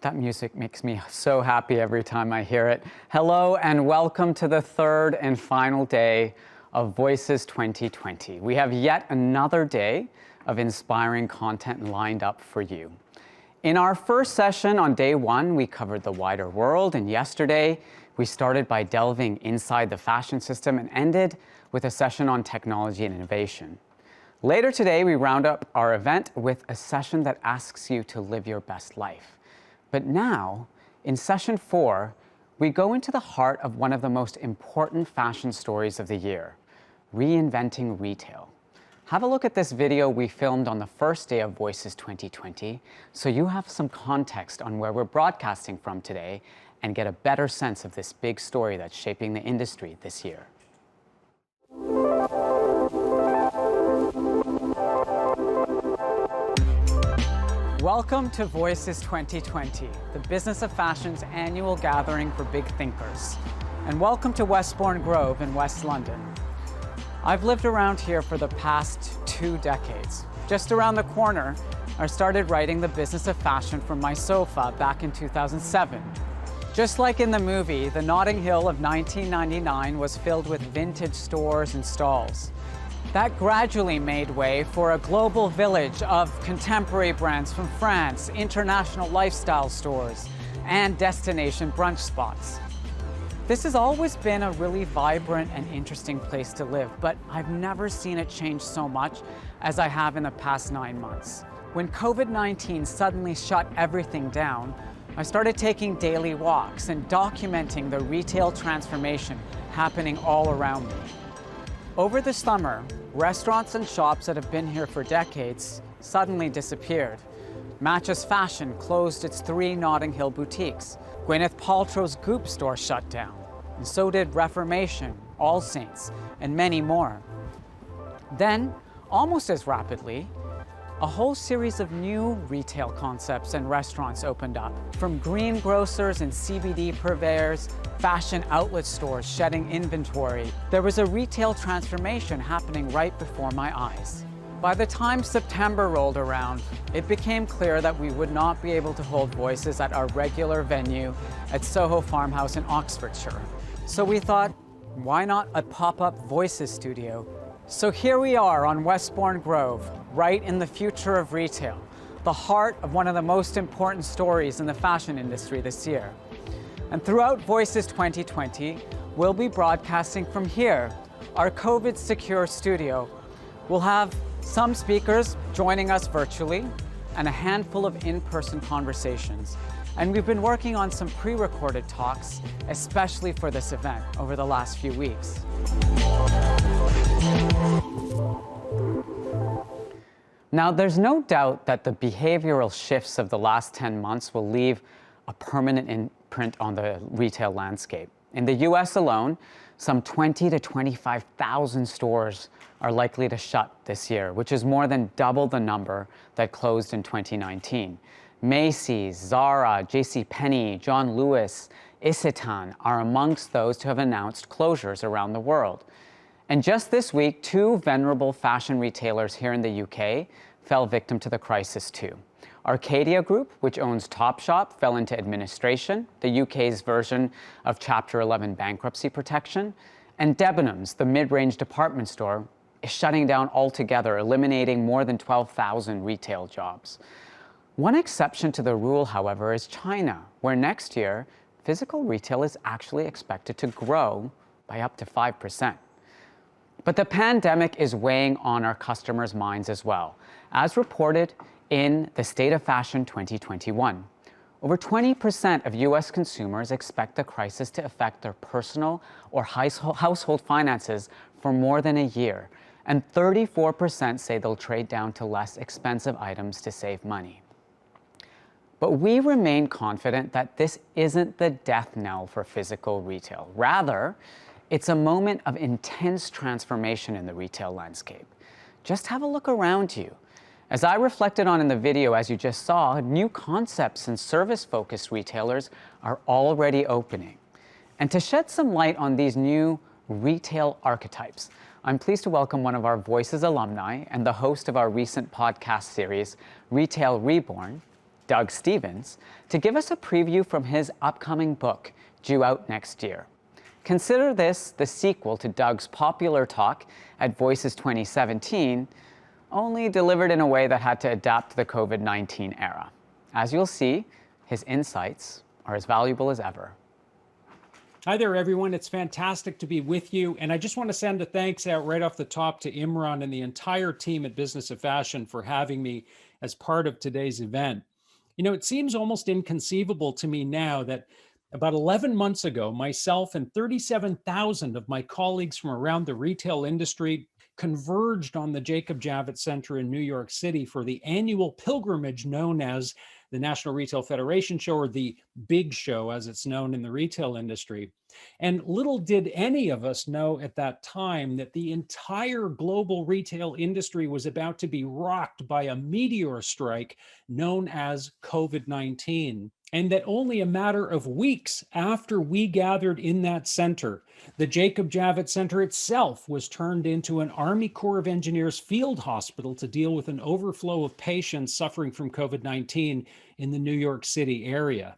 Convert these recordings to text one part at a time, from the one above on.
That music makes me so happy every time I hear it. Hello and welcome to the third and final day of Voices 2020. We have yet another day of inspiring content lined up for you. In our first session on day one, we covered the wider world, and yesterday we started by delving inside the fashion system and ended with a session on technology and innovation. Later today, we round up our event with a session that asks you to live your best life. But now, in session 4, we go into the heart of one of the most important fashion stories of the year, reinventing retail. Have a look at this video we filmed on the first day of Voices 2020, so you have some context on where we're broadcasting from today and get a better sense of this big story that's shaping the industry this year. Welcome to Voices 2020, the Business of Fashion's annual gathering for big thinkers. And welcome to Westbourne Grove in West London. I've lived around here for the past 2 decades. Just around the corner, I started writing The Business of Fashion from my sofa back in 2007. Just like in the movie, the Notting Hill of 1999 was filled with vintage stores and stalls. That gradually made way for a global village of contemporary brands from France, international lifestyle stores, and destination brunch spots. This has always been a really vibrant and interesting place to live, but I've never seen it change so much as I have in the past 9 months. When COVID-19 suddenly shut everything down, I started taking daily walks and documenting the retail transformation happening all around me. Over the summer, restaurants and shops that have been here for decades suddenly disappeared. Matches Fashion closed its 3 Notting Hill boutiques. Gwyneth Paltrow's Goop store shut down, and so did Reformation, All Saints, and many more. Then, almost as rapidly, a whole series of new retail concepts and restaurants opened up, from greengrocers and CBD purveyors, fashion outlet stores shedding inventory. There was a retail transformation happening right before my eyes. By the time September rolled around, it became clear that we would not be able to hold Voices at our regular venue at Soho Farmhouse in Oxfordshire. So we thought, why not a pop-up Voices studio? So here we are on Westbourne Grove, right in the future of retail, the heart of one of the most important stories in the fashion industry this year. And throughout Voices 2020, we'll be broadcasting from here, our COVID-secure studio. We'll have some speakers joining us virtually and a handful of in-person conversations. And we've been working on some pre-recorded talks, especially for this event over the last few weeks. Now, there's no doubt that the behavioral shifts of the last 10 months will leave a permanent imprint on the retail landscape. In the US alone, some 20 to 25,000 stores are likely to shut this year, which is more than double the number that closed in 2019. Macy's, Zara, JCPenney, John Lewis, Isetan are amongst those to have announced closures around the world. And just this week, 2 venerable fashion retailers here in the UK fell victim to the crisis too. Arcadia Group, which owns Topshop, fell into administration, the UK's version of Chapter 11 bankruptcy protection. And Debenhams, the mid-range department store, is shutting down altogether, eliminating more than 12,000 retail jobs. One exception to the rule, however, is China, where next year, physical retail is actually expected to grow by up to 5%. But the pandemic is weighing on our customers' minds as well, as reported in the State of Fashion 2021. Over 20% of US consumers expect the crisis to affect their personal or household finances for more than a year, and 34% say they'll trade down to less expensive items to save money. But we remain confident that this isn't the death knell for physical retail. Rather, it's a moment of intense transformation in the retail landscape. Just have a look around you. As I reflected on in the video, as you just saw, new concepts and service-focused retailers are already opening. And to shed some light on these new retail archetypes, I'm pleased to welcome one of our Voices alumni and the host of our recent podcast series, Retail Reborn, Doug Stevens, to give us a preview from his upcoming book, due out next year. Consider this the sequel to Doug's popular talk at Voices 2017, only delivered in a way that had to adapt to the COVID-19 era. As you'll see, his insights are as valuable as ever. Hi there, everyone. It's fantastic to be with you. And I just want to send a thanks out right off the top to Imran and the entire team at Business of Fashion for having me as part of today's event. You know, it seems almost inconceivable to me now that about 11 months ago, myself and 37,000 of my colleagues from around the retail industry converged on the Jacob Javits Center in New York City for the annual pilgrimage known as the National Retail Federation Show, or the Big Show as it's known in the retail industry. And little did any of us know at that time that the entire global retail industry was about to be rocked by a meteor strike known as COVID-19. And that only a matter of weeks after we gathered in that center, the Jacob Javits Center itself was turned into an Army Corps of Engineers field hospital to deal with an overflow of patients suffering from COVID-19 in the New York City area.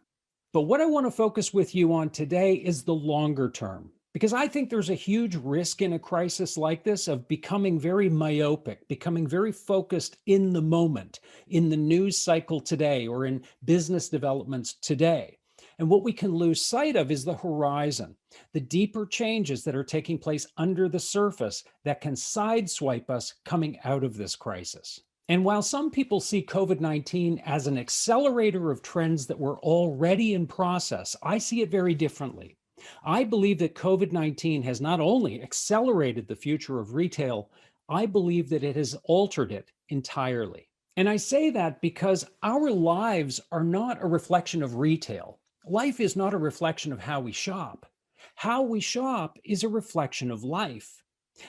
But what I want to focus with you on today is the longer term, because I think there's a huge risk in a crisis like this of becoming very myopic, becoming very focused in the moment, in the news cycle today, or in business developments today. And what we can lose sight of is the horizon, the deeper changes that are taking place under the surface that can sideswipe us coming out of this crisis. And while some people see COVID-19 as an accelerator of trends that were already in process, I see it very differently. I believe that COVID-19 has not only accelerated the future of retail, I believe that it has altered it entirely. And I say that because our lives are not a reflection of retail. Life is not a reflection of how we shop. How we shop is a reflection of life.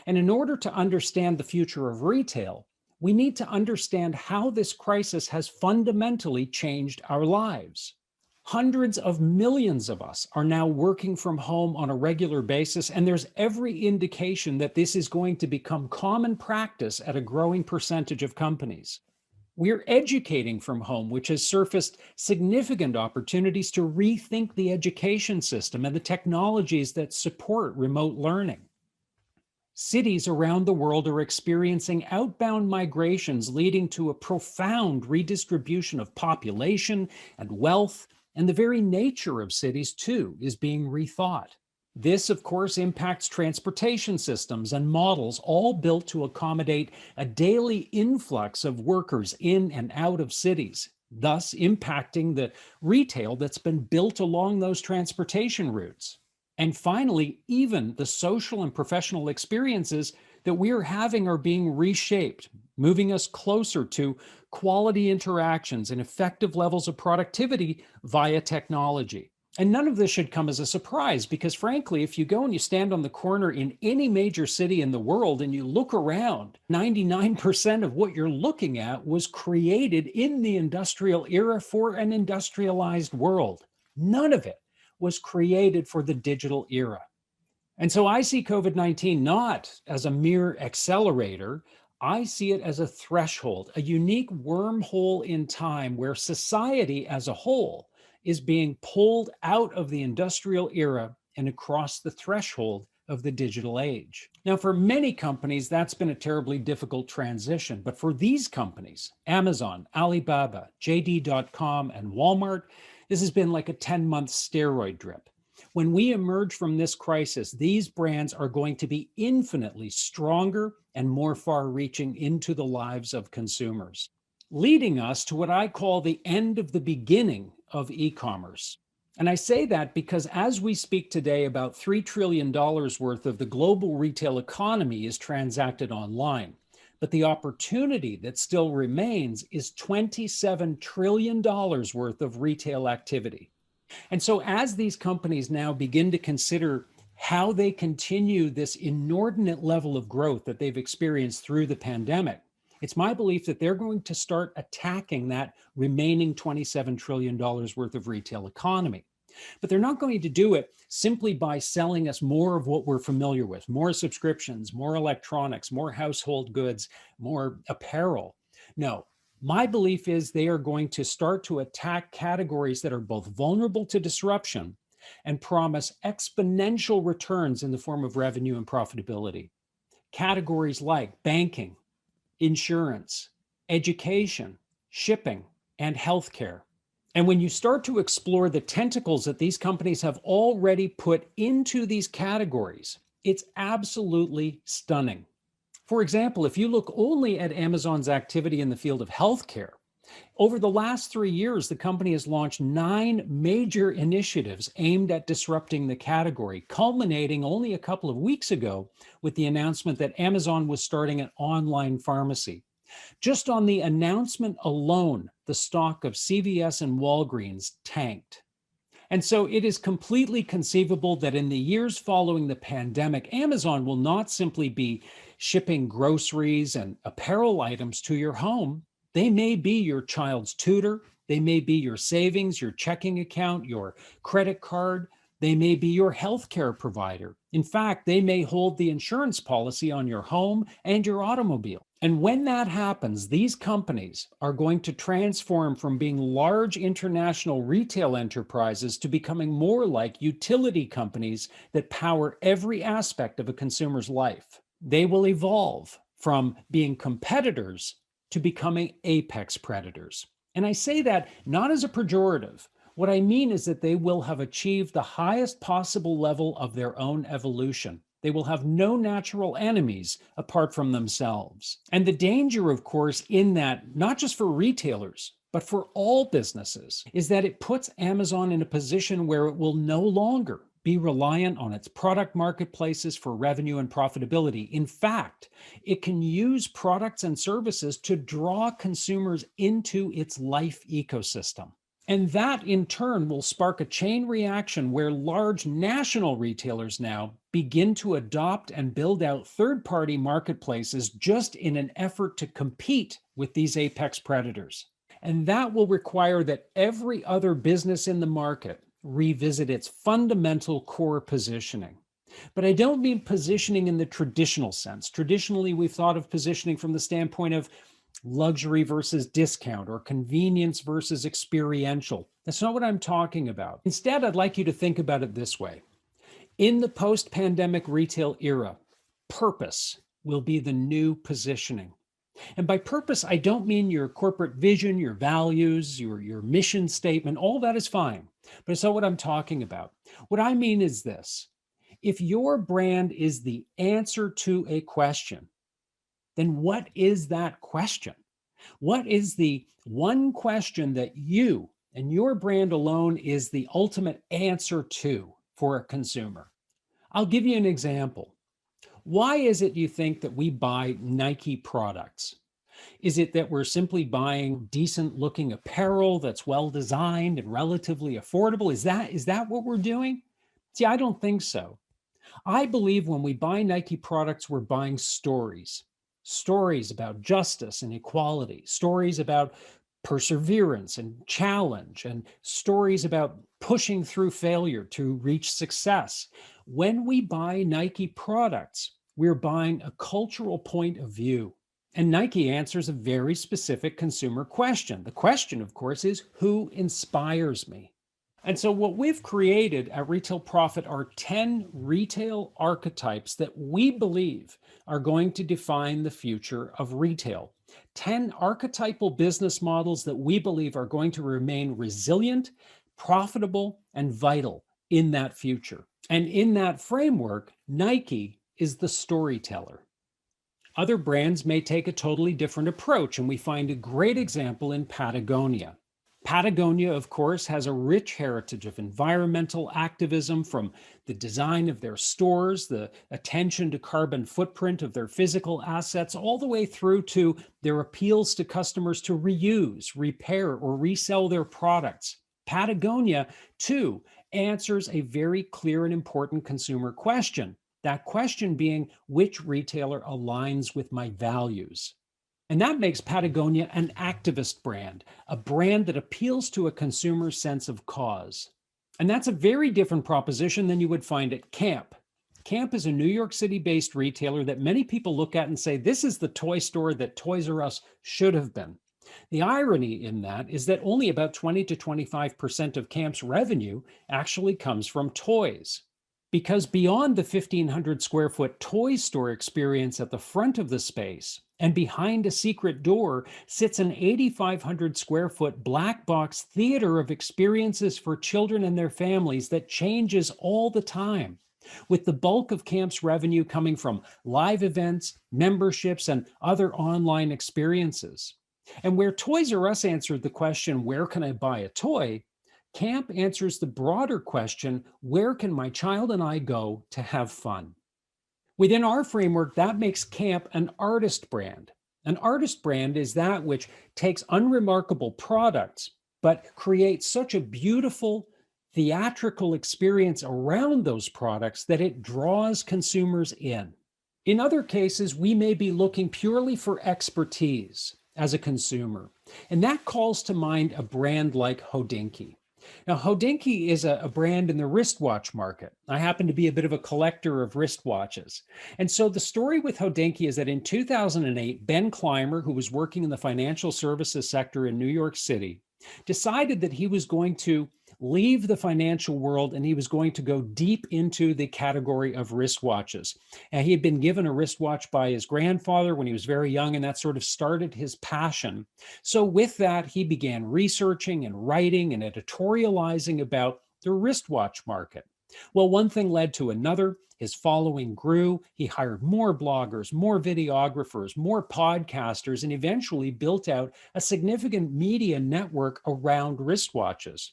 And in order to understand the future of retail, we need to understand how this crisis has fundamentally changed our lives. Hundreds of millions of us are now working from home on a regular basis, and there's every indication that this is going to become common practice at a growing percentage of companies. We're educating from home, which has surfaced significant opportunities to rethink the education system and the technologies that support remote learning. Cities around the world are experiencing outbound migrations leading to a profound redistribution of population and wealth, and the very nature of cities, too, is being rethought. This, of course, impacts transportation systems and models, all built to accommodate a daily influx of workers in and out of cities, thus impacting the retail that's been built along those transportation routes. And finally, even the social and professional experiences that we are having are being reshaped, moving us closer to quality interactions and effective levels of productivity via technology. And none of this should come as a surprise because, frankly, if you go and you stand on the corner in any major city in the world and you look around, 99% of what you're looking at was created in the industrial era for an industrialized world. None of it was created for the digital era. And so I see COVID-19 not as a mere accelerator. I see it as a threshold, a unique wormhole in time where society as a whole is being pulled out of the industrial era and across the threshold of the digital age. Now, for many companies, that's been a terribly difficult transition. But for these companies, Amazon, Alibaba, JD.com, and Walmart, this has been like a 10-month steroid drip. When we emerge from this crisis, these brands are going to be infinitely stronger and more far-reaching into the lives of consumers, leading us to what I call the end of the beginning of e-commerce. And I say that because as we speak today, about $3 trillion worth of the global retail economy is transacted online. But the opportunity that still remains is $27 trillion worth of retail activity. And so as these companies now begin to consider how they continue this inordinate level of growth that they've experienced through the pandemic, it's my belief that they're going to start attacking that remaining $27 trillion worth of retail economy. But they're not going to do it simply by selling us more of what we're familiar with, more subscriptions, more electronics, more household goods, more apparel. No, My belief is they are going to start to attack categories that are both vulnerable to disruption and promise exponential returns in the form of revenue and profitability. Categories like banking, insurance, education, shipping, and healthcare. And when you start to explore the tentacles that these companies have already put into these categories, it's absolutely stunning. For example, if you look only at Amazon's activity in the field of healthcare, over the last 3 years, the company has launched 9 major initiatives aimed at disrupting the category, culminating only a couple of weeks ago with the announcement that Amazon was starting an online pharmacy. Just on the announcement alone, the stock of CVS and Walgreens tanked. And so it is completely conceivable that in the years following the pandemic, Amazon will not simply be shipping groceries and apparel items to your home. They may be your child's tutor. They may be your savings, your checking account, your credit card. They may be your healthcare provider. In fact, they may hold the insurance policy on your home and your automobile. And when that happens, these companies are going to transform from being large international retail enterprises to becoming more like utility companies that power every aspect of a consumer's life. They will evolve from being competitors to becoming apex predators. And I say that not as a pejorative. What I mean is that they will have achieved the highest possible level of their own evolution. They will have no natural enemies apart from themselves. And the danger, of course, in that, not just for retailers, but for all businesses, is that it puts Amazon in a position where it will no longer be reliant on its product marketplaces for revenue and profitability. In fact, it can use products and services to draw consumers into its life ecosystem. And that in turn will spark a chain reaction where large national retailers now begin to adopt and build out third-party marketplaces just in an effort to compete with these apex predators. And that will require that every other business in the market revisit its fundamental core positioning. But I don't mean positioning in the traditional sense. Traditionally, we've thought of positioning from the standpoint of luxury versus discount or convenience versus experiential. That's not what I'm talking about. Instead, I'd like you to think about it this way. In the post-pandemic retail era, purpose will be the new positioning. And by purpose, I don't mean your corporate vision, your values, your mission statement. All that is fine, but it's not what I'm talking about. What I mean is this. If your brand is the answer to a question, then what is that question? What is the one question that you and your brand alone is the ultimate answer to for a consumer? I'll give you an example. Why is it you think that we buy Nike products? Is it that we're simply buying decent looking apparel that's well designed and relatively affordable? Is that what we're doing? See, I don't think so. I believe when we buy Nike products, we're buying stories. Stories about justice and equality, stories about perseverance and challenge, and stories about pushing through failure to reach success. When we buy Nike products, we're buying a cultural point of view. And Nike answers a very specific consumer question. The question, of course, is who inspires me? And so what we've created at Retail Profit are 10 retail archetypes that we believe are going to define the future of retail. 10 archetypal business models that we believe are going to remain resilient, profitable, and vital in that future. And in that framework, Nike is the storyteller. Other brands may take a totally different approach, and we find a great example in Patagonia. Patagonia, of course, has a rich heritage of environmental activism, from the design of their stores, the attention to carbon footprint of their physical assets, all the way through to their appeals to customers to reuse, repair, or resell their products. Patagonia, too, answers a very clear and important consumer question. That question being, which retailer aligns with my values? And that makes Patagonia an activist brand, a brand that appeals to a consumer's sense of cause. And that's a very different proposition than you would find at Camp. Camp is a New York City-based retailer that many people look at and say, this is the toy store that Toys R Us should have been. The irony in that is that only about 20 to 25% of Camp's revenue actually comes from toys. Because beyond the 1,500 square foot toy store experience at the front of the space, and behind a secret door sits an 8,500 square foot black box theater of experiences for children and their families that changes all the time, with the bulk of Camp's revenue coming from live events, memberships, and other online experiences. And where Toys R Us answered the question, where can I buy a toy? Camp answers the broader question, where can my child and I go to have fun? Within our framework, that makes Camp an artist brand. An artist brand is that which takes unremarkable products, but creates such a beautiful theatrical experience around those products that it draws consumers in. In other cases, we may be looking purely for expertise as a consumer, and that calls to mind a brand like Hodinkee. Now, Hodinkee is a brand in the wristwatch market. I happen to be a bit of a collector of wristwatches. And so the story with Hodinkee is that in 2008, Ben Clymer, who was working in the financial services sector in New York City, decided that he was going to leave the financial world and he was going to go deep into the category of wristwatches. And he had been given a wristwatch by his grandfather when he was very young, and that sort of started his passion. So, with that, he began researching and writing and editorializing about the wristwatch market. Well, one thing led to another. His following grew. He hired more bloggers, more videographers, more podcasters, and eventually built out a significant media network around wristwatches.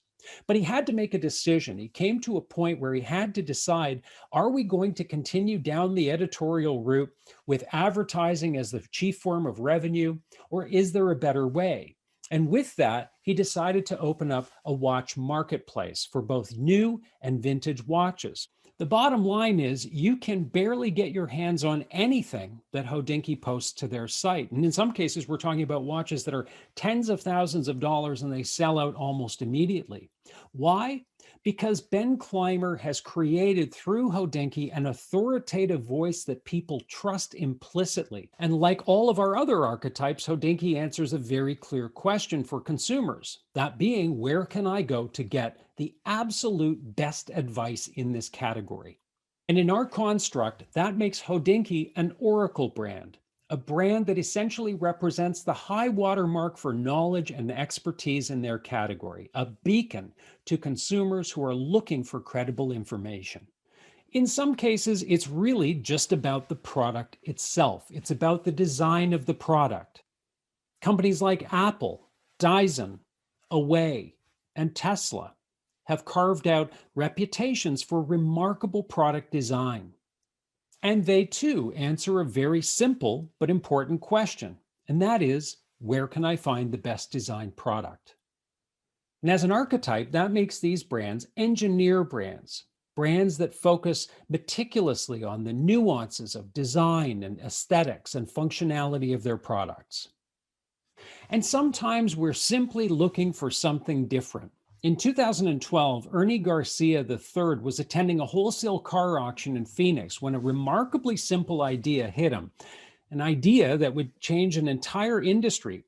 But he had to make a decision. He came to a point where he had to decide, are we going to continue down the editorial route with advertising as the chief form of revenue, or is there a better way? And with that, he decided to open up a watch marketplace for both new and vintage watches. The bottom line is you can barely get your hands on anything that Hodinkee posts to their site. And in some cases, we're talking about watches that are tens of thousands of dollars and they sell out almost immediately. Why? Because Ben Clymer has created through Hodinkee an authoritative voice that people trust implicitly. And like all of our other archetypes, Hodinkee answers a very clear question for consumers. That being, where can I go to get the absolute best advice in this category? And in our construct, that makes Hodinkee an oracle brand, a brand that essentially represents the high watermark for knowledge and expertise in their category, a beacon to consumers who are looking for credible information. In some cases, it's really just about the product itself. It's about the design of the product. Companies like Apple, Dyson, Away, and Tesla have carved out reputations for remarkable product design. And they too answer a very simple but important question, and that is, where can I find the best designed product? And as an archetype, that makes these brands engineer brands, brands that focus meticulously on the nuances of design and aesthetics and functionality of their products. And sometimes we're simply looking for something different. In 2012, Ernie Garcia III was attending a wholesale car auction in Phoenix when a remarkably simple idea hit him, an idea that would change an entire industry.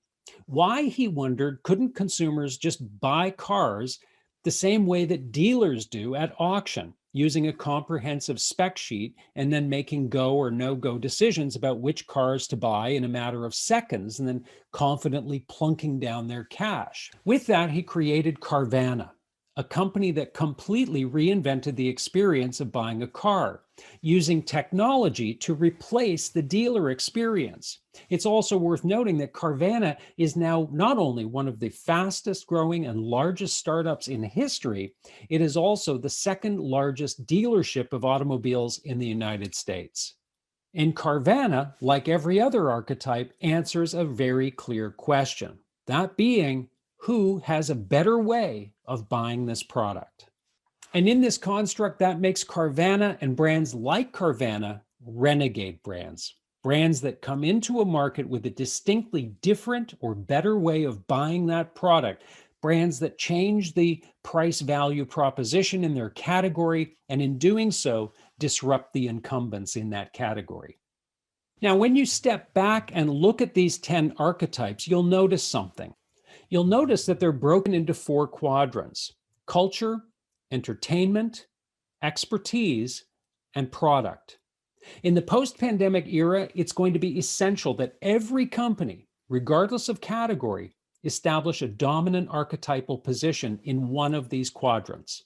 Why, he wondered, couldn't consumers just buy cars the same way that dealers do at auction, using a comprehensive spec sheet and then making go or no-go decisions about which cars to buy in a matter of seconds and then confidently plunking down their cash? With that, he created Carvana, a company that completely reinvented the experience of buying a car, using technology to replace the dealer experience. It's also worth noting that Carvana is now not only one of the fastest growing and largest startups in history, it is also the second largest dealership of automobiles in the United States. And Carvana, like every other archetype, answers a very clear question, that being, who has a better way of buying this product? And in this construct, that makes Carvana and brands like Carvana renegade brands, brands that come into a market with a distinctly different or better way of buying that product, brands that change the price value proposition in their category, and in doing so, disrupt the incumbents in that category. Now, when you step back and look at these 10 archetypes, you'll notice something. You'll notice that they're broken into 4 quadrants: culture, entertainment, expertise, and product. In the post-pandemic era, it's going to be essential that every company, regardless of category, establish a dominant archetypal position in one of these quadrants.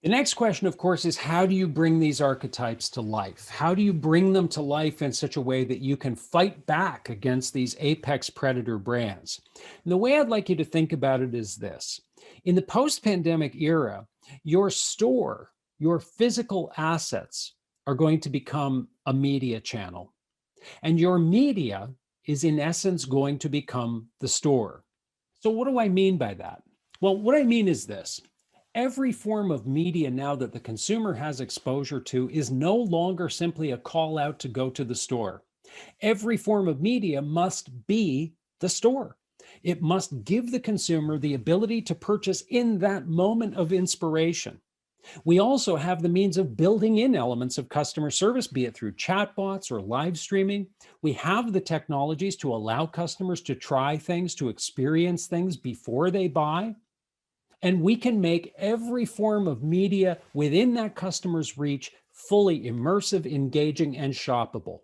The next question, of course, is how do you bring these archetypes to life? How do you bring them to life in such a way that you can fight back against these apex predator brands? And the way I'd like you to think about it is this. In the post-pandemic era, your store, your physical assets are going to become a media channel. And your media is in essence going to become the store. So what do I mean by that? Well, what I mean is this. Every form of media now that the consumer has exposure to is no longer simply a call out to go to the store. Every form of media must be the store. It must give the consumer the ability to purchase in that moment of inspiration. We also have the means of building in elements of customer service, be it through chatbots or live streaming. We have the technologies to allow customers to try things, to experience things before they buy. And we can make every form of media within that customer's reach fully immersive, engaging, and shoppable.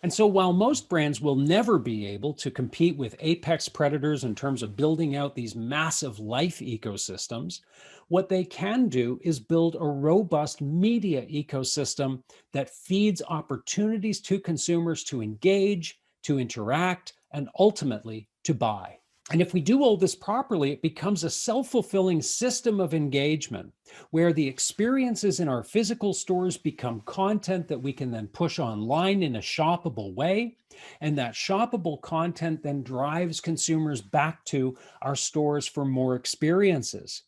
And so while most brands will never be able to compete with apex predators in terms of building out these massive life ecosystems, what they can do is build a robust media ecosystem that feeds opportunities to consumers to engage, to interact, and ultimately to buy. And if we do all this properly, it becomes a self-fulfilling system of engagement where the experiences in our physical stores become content that we can then push online in a shoppable way. And that shoppable content then drives consumers back to our stores for more experiences.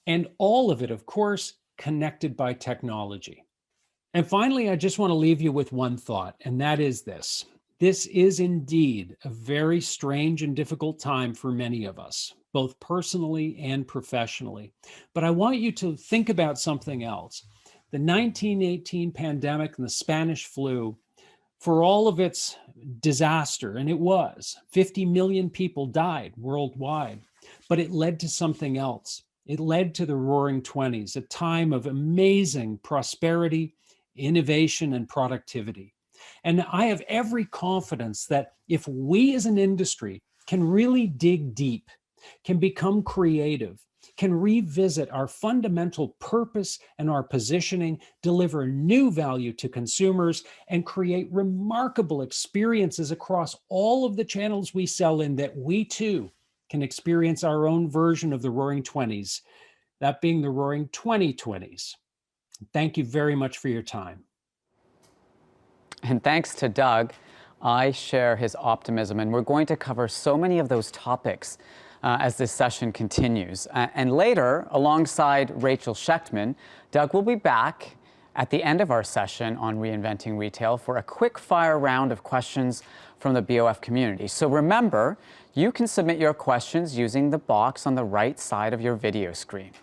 And all of it, of course, connected by technology. And finally, I just want to leave you with one thought, and that is this. This is indeed a very strange and difficult time for many of us, both personally and professionally. But I want you to think about something else. The 1918 pandemic and the Spanish flu, for all of its disaster, and it was, 50 million people died worldwide, but it led to something else. It led to the Roaring '20s, a time of amazing prosperity, innovation, and productivity. And I have every confidence that if we as an industry can really dig deep, can become creative, can revisit our fundamental purpose and our positioning, deliver new value to consumers, and create remarkable experiences across all of the channels we sell in, that we too can experience our own version of the Roaring '20s, that being the Roaring 2020s. Thank you very much for your time. And thanks to Doug, I share his optimism, and we're going to cover so many of those topics as this session continues. And later, alongside Rachel Schechtman, Doug will be back at the end of our session on Reinventing Retail for a quick fire round of questions from the BOF community. So remember, you can submit your questions using the box on the right side of your video screen.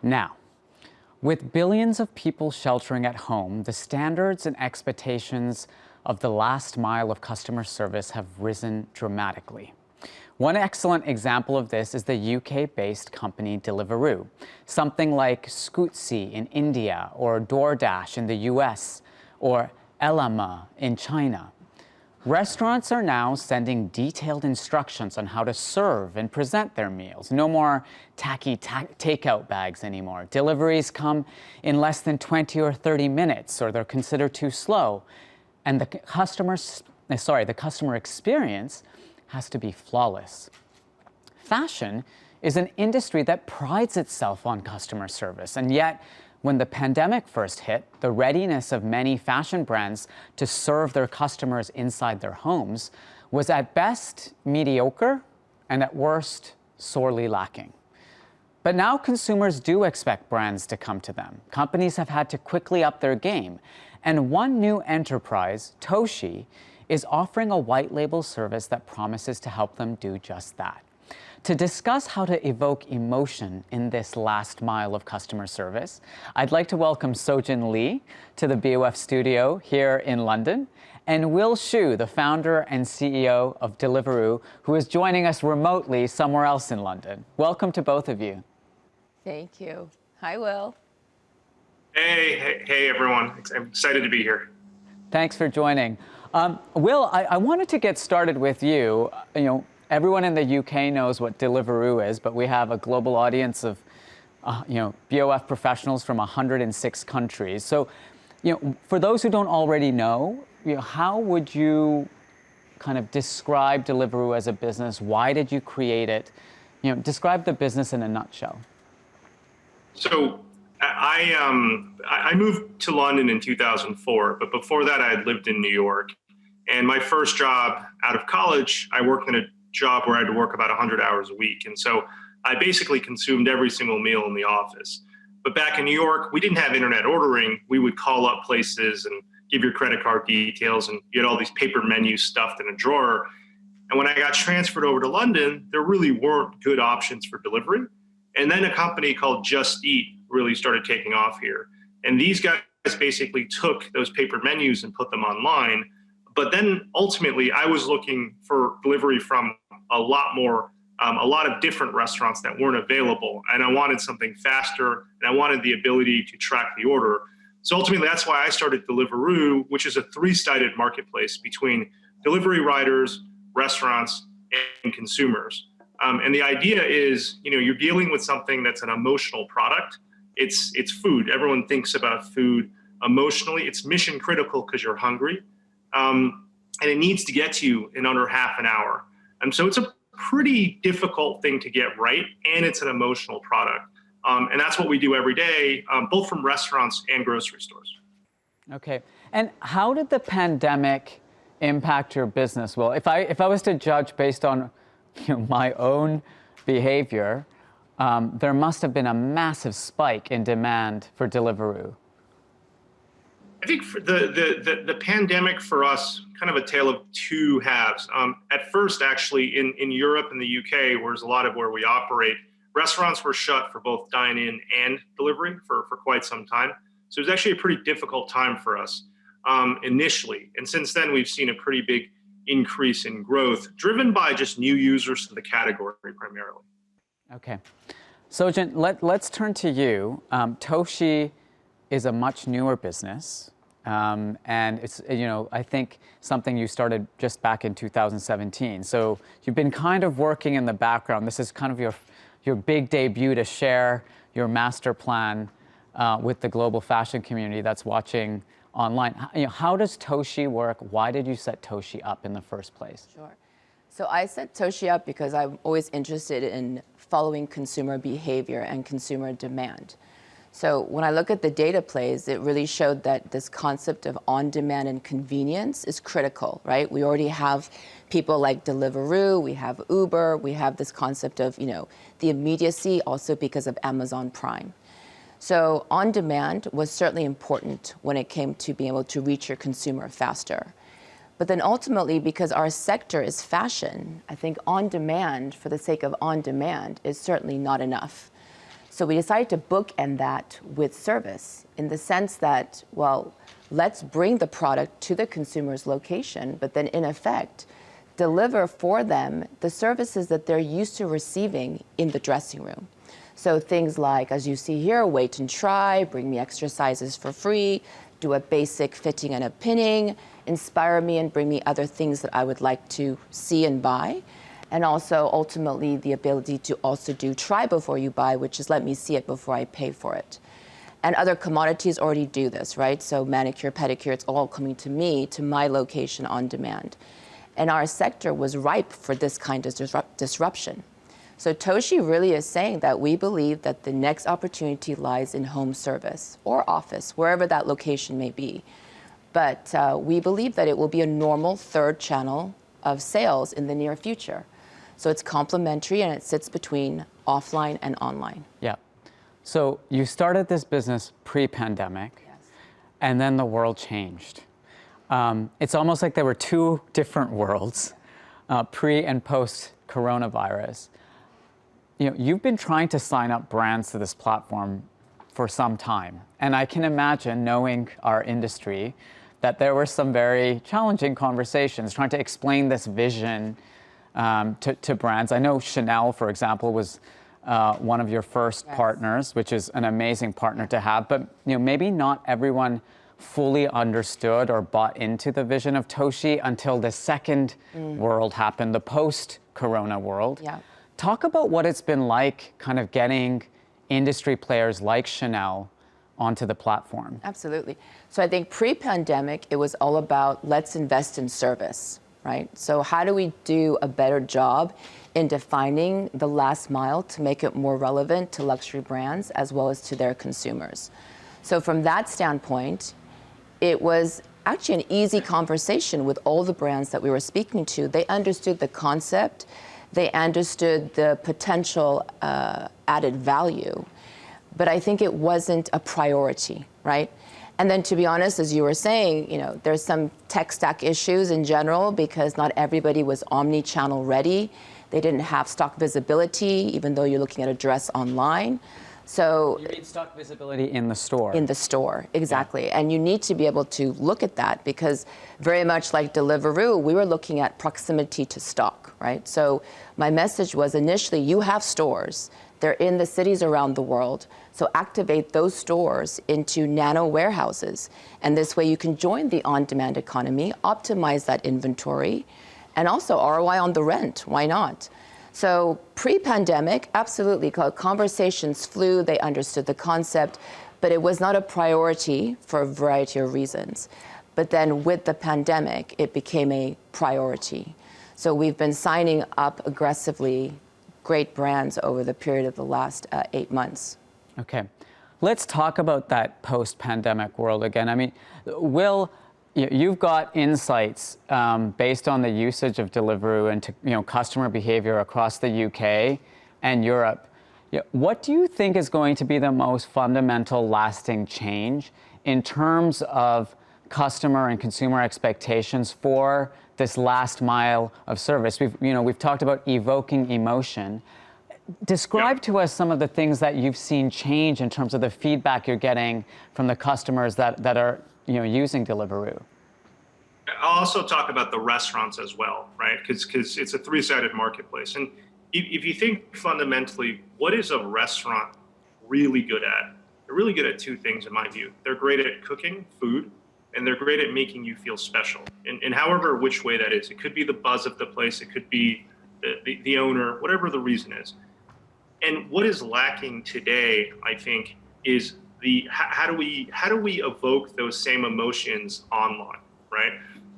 Now, with billions of people sheltering at home, the standards and expectations of the last mile of customer service have risen dramatically. One excellent example of this is the UK-based company Deliveroo, something like Scootsie in India, or DoorDash in the US, or Ele.me in China. Restaurants are now sending detailed instructions on how to serve and present their meals. No more tacky takeout bags anymore. Deliveries come in less than 20 or 30 minutes, or they're considered too slow. And the customer experience has to be flawless. Fashion is an industry that prides itself on customer service, and yet, when the pandemic first hit, the readiness of many fashion brands to serve their customers inside their homes was at best mediocre and at worst sorely lacking. But now consumers do expect brands to come to them. Companies have had to quickly up their game. And one new enterprise, Toshi, is offering a white label service that promises to help them do just that. To discuss how to evoke emotion in this last mile of customer service, I'd like to welcome Sojin Lee to the BOF studio here in London, and Will Shu, the founder and CEO of Deliveroo, who is joining us remotely somewhere else in London. Welcome to both of you. Thank you. Hi, Will. Hey, everyone. I'm excited to be here. Thanks for joining. Will, I wanted to get started with you. Everyone in the UK knows what Deliveroo is, but we have a global audience of, BOF professionals from 106 countries. So, for those who don't already know, how would you kind of describe Deliveroo as a business? Why did you create it? Describe the business in a nutshell. So, I moved to London in 2004, but before that, I had lived in New York. And my first job out of college, I worked in a job where I had to work about 100 hours a week. And so I basically consumed every single meal in the office. But back in New York, we didn't have internet ordering. We would call up places and give your credit card details, and you had all these paper menus stuffed in a drawer. And when I got transferred over to London, there really weren't good options for delivery. And then a company called Just Eat really started taking off here. And these guys basically took those paper menus and put them online. But then ultimately, I was looking for delivery from a lot of different restaurants that weren't available. And I wanted something faster, and I wanted the ability to track the order. So ultimately, that's why I started Deliveroo, which is a three-sided marketplace between delivery riders, restaurants, and consumers. And the idea is, you're dealing with something that's an emotional product. It's food. Everyone thinks about food emotionally. It's mission critical because you're hungry. And it needs to get to you in under half an hour. And so it's a pretty difficult thing to get right, and it's an emotional product. And that's what we do every day, both from restaurants and grocery stores. Okay. And how did the pandemic impact your business? Well, if I was to judge based on my own behavior, there must have been a massive spike in demand for Deliveroo. I think for the pandemic for us, kind of a tale of two halves. At first, actually, in Europe and the UK, where's a lot of where we operate, restaurants were shut for both dine-in and delivery for quite some time. So it was actually a pretty difficult time for us initially. And since then, we've seen a pretty big increase in growth, driven by just new users to the category primarily. Okay. Sojin, let's turn to you. Toshi is a much newer business, and it's, I think something you started just back in 2017. So you've been kind of working in the background. This is kind of your big debut to share your master plan with the global fashion community that's watching online. How does Toshi work? Why did you set Toshi up in the first place? Sure. So I set Toshi up because I'm always interested in following consumer behavior and consumer demand. So when I look at the data plays, it really showed that this concept of on-demand and convenience is critical, right? We already have people like Deliveroo, we have Uber, we have this concept of, the immediacy also because of Amazon Prime. So on-demand was certainly important when it came to being able to reach your consumer faster. But then ultimately, because our sector is fashion, I think on-demand, for the sake of on-demand, is certainly not enough. So we decided to bookend that with service in the sense that, well, let's bring the product to the consumer's location, but then in effect, deliver for them the services that they're used to receiving in the dressing room. So things like, as you see here, wait and try, bring me extra sizes for free, do a basic fitting and a pinning, inspire me and bring me other things that I would like to see and buy. And also, ultimately, the ability to also do try before you buy, which is let me see it before I pay for it. And other commodities already do this, right? So manicure, pedicure, it's all coming to me, to my location on demand. And our sector was ripe for this kind of disruption. So Toshi really is saying that we believe that the next opportunity lies in home service or office, wherever that location may be. But we believe that it will be a normal third channel of sales in the near future. So it's complementary and it sits between offline and online. Yeah. So you started this business pre-pandemic, Yes. and then the world changed. It's almost like there were two different worlds, pre and post coronavirus. you've been trying to sign up brands to this platform for some time. And I can imagine, knowing our industry, that there were some very challenging conversations trying to explain this vision to brands. I know Chanel, for example, was one of your first partners, which is an amazing partner to have. But maybe not everyone fully understood or bought into the vision of Toshi until the second world happened, the post-corona world. Yeah. Talk about what it's been like kind of getting industry players like Chanel onto the platform. Absolutely. So I think pre-pandemic, it was all about let's invest in service, right? So how do we do a better job in defining the last mile to make it more relevant to luxury brands as well as to their consumers? So from that standpoint, it was actually an easy conversation with all the brands that we were speaking to. They understood the concept. They understood the potential added value, but I think it wasn't a priority, right? And then to be honest, as you were saying, there's some tech stack issues in general because not everybody was omni-channel ready. They didn't have stock visibility, even though you're looking at a dress online. So you need stock visibility in the store. In the store, exactly. Yeah. And you need to be able to look at that because very much like Deliveroo, we were looking at proximity to stock, right? So my message was initially, you have stores. They're in the cities around the world. So activate those stores into nano warehouses. And this way you can join the on-demand economy, optimize that inventory, and also ROI on the rent. Why not? So pre-pandemic, absolutely, conversations flew, they understood the concept, but it was not a priority for a variety of reasons. But then with the pandemic, it became a priority. So we've been signing up aggressively great brands over the period of the last 8 months. Okay, let's talk about that post-pandemic world again. I mean, Will, you've got insights based on the usage of Deliveroo and customer behavior across the UK and Europe. What do you think is going to be the most fundamental lasting change in terms of customer and consumer expectations for this last mile of service? We've talked about evoking emotion. Describe to us some of the things that you've seen change in terms of the feedback you're getting from the customers that are using Deliveroo. I'll also talk about the restaurants as well, right? Because it's a three-sided marketplace. And if you think fundamentally, what is a restaurant really good at? They're really good at two things, in my view. They're great at cooking food, and they're great at making you feel special. And however which way that is, it could be the buzz of the place, it could be the owner, whatever the reason is. And what is lacking today, I think, is how do we evoke those same emotions online, right?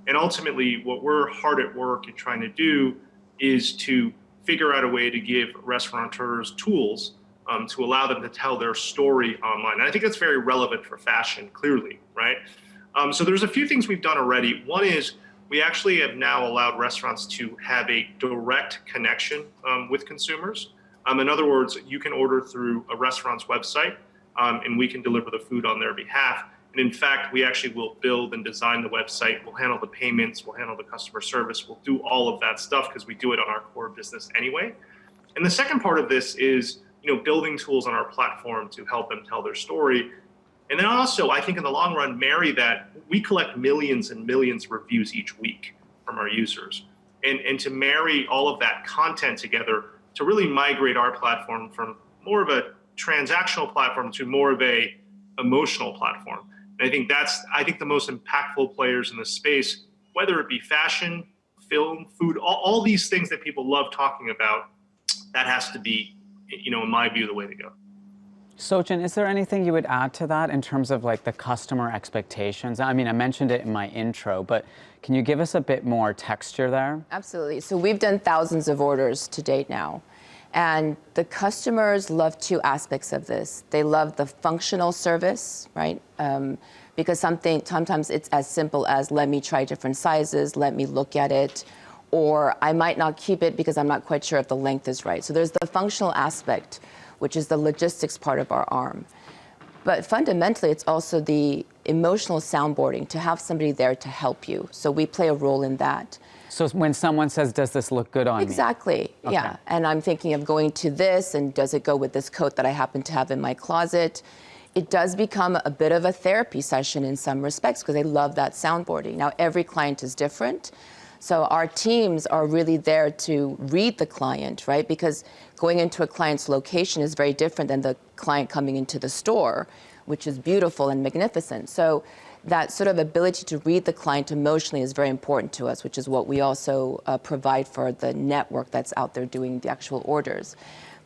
And ultimately, what we're hard at work at trying to do is to figure out a way to give restaurateurs tools to allow them to tell their story online. And I think that's very relevant for fashion, clearly, right? So there's a few things we've done already. One is we actually have now allowed restaurants to have a direct connection with consumers. In other words, you can order through a restaurant's website and we can deliver the food on their behalf. And in fact, we actually will build and design the website. We'll handle the payments. We'll handle the customer service. We'll do all of that stuff because we do it on our core business anyway. And the second part of this is, building tools on our platform to help them tell their story. And then also, I think in the long run, marry that. We collect millions and millions of reviews each week from our users. And to marry all of that content together to really migrate our platform from more of a transactional platform to more of a emotional platform. And I think the most impactful players in the space, whether it be fashion, film, food, all these things that people love talking about, that has to be, in my view, the way to go. Sojin, is there anything you would add to that in terms of like the customer expectations? I mean, I mentioned it in my intro, but can you give us a bit more texture there? Absolutely. So we've done thousands of orders to date now. And the customers love two aspects of this. They love the functional service, right? Because sometimes it's as simple as let me try different sizes, let me look at it, or I might not keep it because I'm not quite sure if the length is right. So there's the functional aspect, which is the logistics part of our arm. But fundamentally, it's also the emotional soundboarding, to have somebody there to help you. So we play a role in that. So when someone says, does this look good on me? Exactly, yeah. And I'm thinking of going to this, and does it go with this coat that I happen to have in my closet? It does become a bit of a therapy session in some respects because they love that soundboarding. Now, every client is different. So our teams are really there to read the client, right? Because going into a client's location is very different than the client coming into the store, which is beautiful and magnificent. So that sort of ability to read the client emotionally is very important to us, which is what we also provide for the network that's out there doing the actual orders.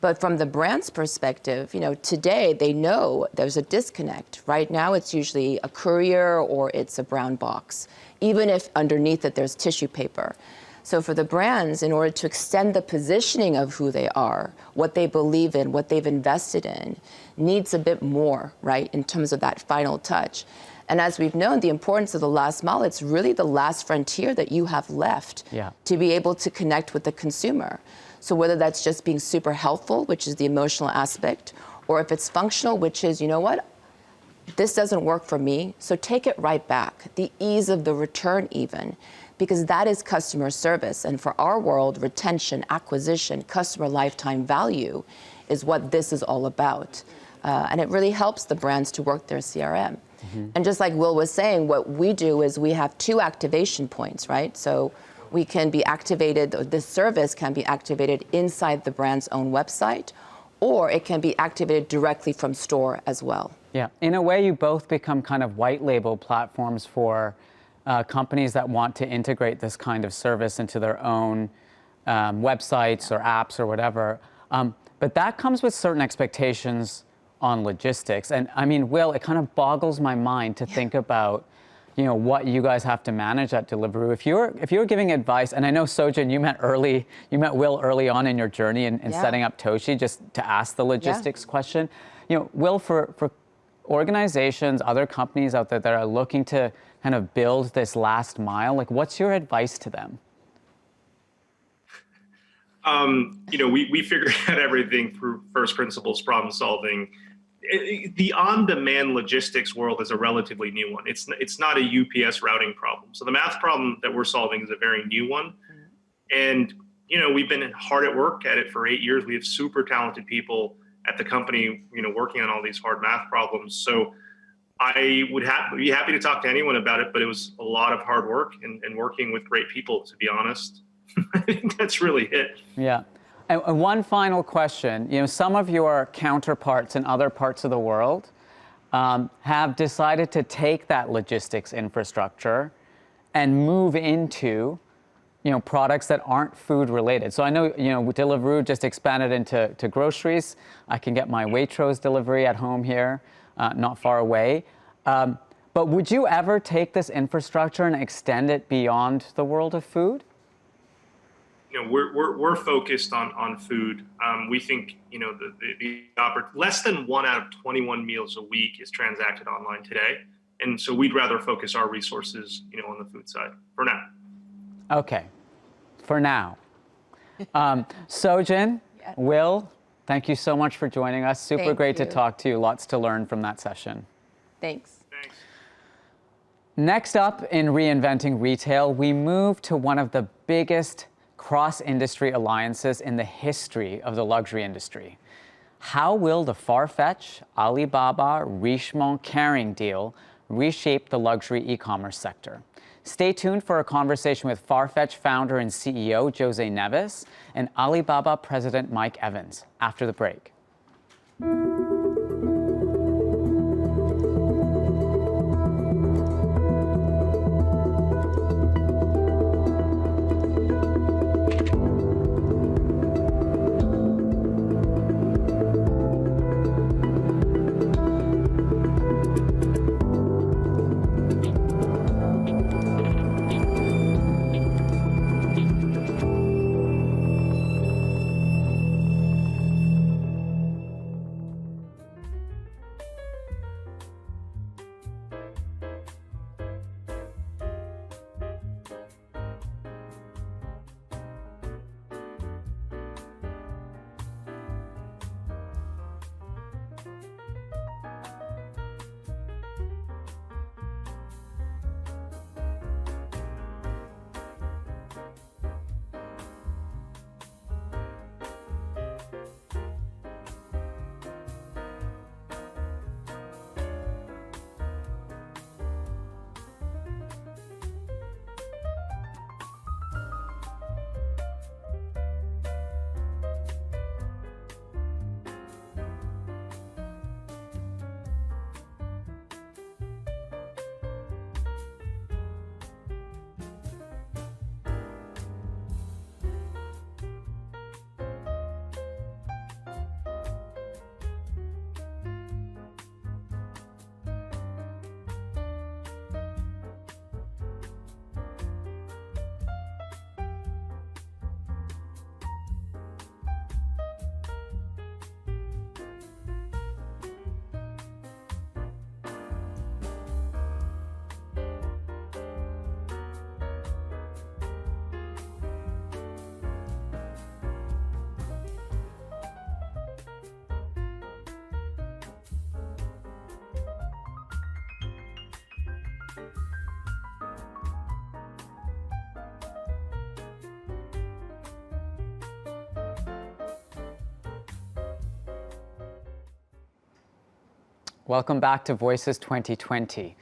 But from the brand's perspective, you know, today they know there's a disconnect. Right now it's usually a courier or it's a brown box, even if underneath it there's tissue paper. So for the brands, in order to extend the positioning of who they are, what they believe in, what they've invested in, needs a bit more, right, in terms of that final touch. And as we've known, the importance of the last mile, it's really the last frontier that you have left to be able to connect with the consumer. So whether that's just being super helpful, which is the emotional aspect, or if it's functional, which is, you know what, this doesn't work for me, so take it right back. The ease of the return even, because that is customer service. And for our world, retention, acquisition, customer lifetime value is what this is all about. And it really helps the brands to work their CRM. And just like Will was saying, what we do is we have 2 activation points, right? So we can be activated, this service can be activated inside the brand's own website, or it can be activated directly from store as well. Yeah, in a way you both become kind of white label platforms for companies that want to integrate this kind of service into their own websites or apps or whatever. But that comes with certain expectations on logistics. And I mean, Will, it kind of boggles my mind to think about, you know, what you guys have to manage at Deliveroo. If you're giving advice, and I know Sojin, you met Will early on in your journey in setting up Toshi, just to ask the logistics question. You know, Will, for organizations, other companies out there that are looking to kind of build this last mile, like what's your advice to them? You know, we figured out everything through first principles problem solving. The on-demand logistics world is a relatively new one. It's not a UPS routing problem. So the math problem that we're solving is a very new one. And, you know, we've been hard at work at it for 8 years. We have super talented people at the company, you know, working on all these hard math problems. So I would be happy to talk to anyone about it, but it was a lot of hard work and working with great people, to be honest. I think that's really it. Yeah. And one final question. You know, some of your counterparts in other parts of the world have decided to take that logistics infrastructure and move into, you know, products that aren't food related. So I know, you know, Deliveroo just expanded into groceries. I can get my Waitrose delivery at home here, not far away. But would you ever take this infrastructure and extend it beyond the world of food? You know, we're focused on food. We think, you know, less than 1 out of 21 meals a week is transacted online today, and so we'd rather focus our resources, you know, on the food side for now. Okay, for now. Sojin, Will, thank you so much for joining us. Super great to talk to you. Lots to learn from that session. Thanks. Next up in Reinventing Retail, we move to one of the biggest cross-industry alliances in the history of the luxury industry. How will the Farfetch, Alibaba, Richemont, Kering deal reshape the luxury e-commerce sector? Stay tuned for a conversation with Farfetch founder and CEO Jose Neves and Alibaba president Mike Evans after the break. Welcome back to Voices 2020.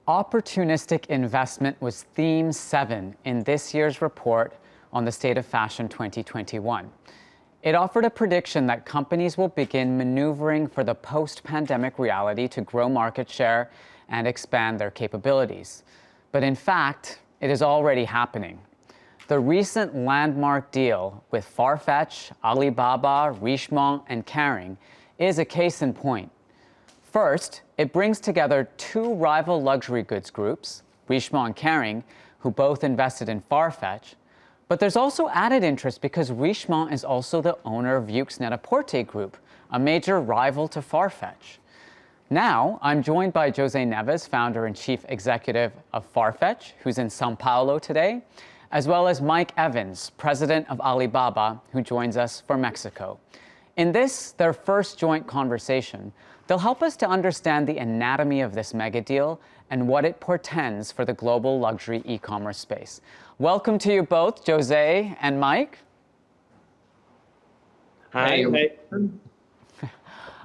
Opportunistic investment was theme 7 in this year's report on the State of Fashion 2021. It offered a prediction that companies will begin maneuvering for the post-pandemic reality to grow market share and expand their capabilities. But in fact, it is already happening. The recent landmark deal with Farfetch, Alibaba, Richemont, and Kering is a case in point. First, it brings together 2 rival luxury goods groups, Richemont and Kering, who both invested in Farfetch. But there's also added interest because Richemont is also the owner of Yoox Net-a-Porter Group, a major rival to Farfetch. Now, I'm joined by Jose Neves, founder and chief executive of Farfetch, who's in Sao Paulo today, as well as Mike Evans, president of Alibaba, who joins us from Mexico. In this, their first joint conversation, they'll help us to understand the anatomy of this mega deal and what it portends for the global luxury e-commerce space. Welcome to you both, Jose and Mike. Hi.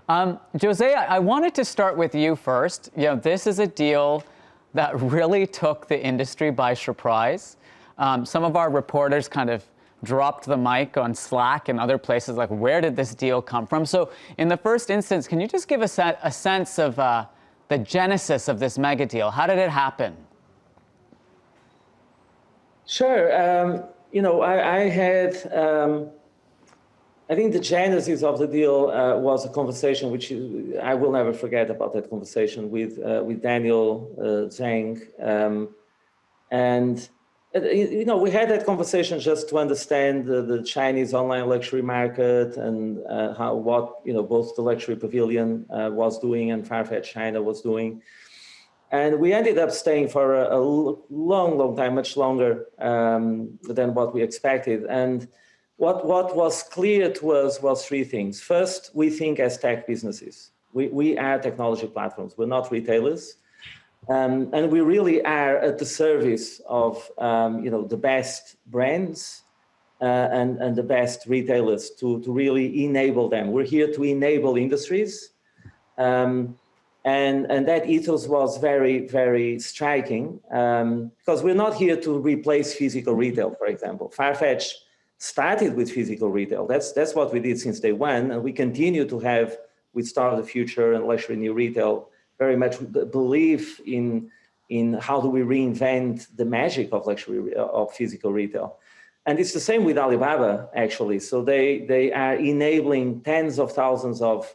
Jose, I wanted to start with you first. This is a deal that really took the industry by surprise. Some of our reporters kind of dropped the mic on Slack and other places, like, where did this deal come from? So in the first instance, can you just give us a sense of the genesis of this mega deal? How did it happen? Sure. I think the genesis of the deal was a conversation which I will never forget about that conversation with Daniel Zhang. We had that conversation just to understand the Chinese online luxury market and what both the Luxury Pavilion was doing and Farfetch China was doing. And we ended up staying for a long time, much longer than what we expected. And what was clear to us was 3 things. First, we think as tech businesses. We are technology platforms. We're not retailers. And we really are at the service of the best brands and the best retailers to really enable them. We're here to enable industries. And that ethos was very, very striking because we're not here to replace physical retail, for example. Farfetch started with physical retail. That's what we did since day one. And we continue to have, with Star of the Future and Luxury New Retail, very much believe in how do we reinvent the magic of luxury, of physical retail. And it's the same with Alibaba, actually. So they are enabling tens of thousands of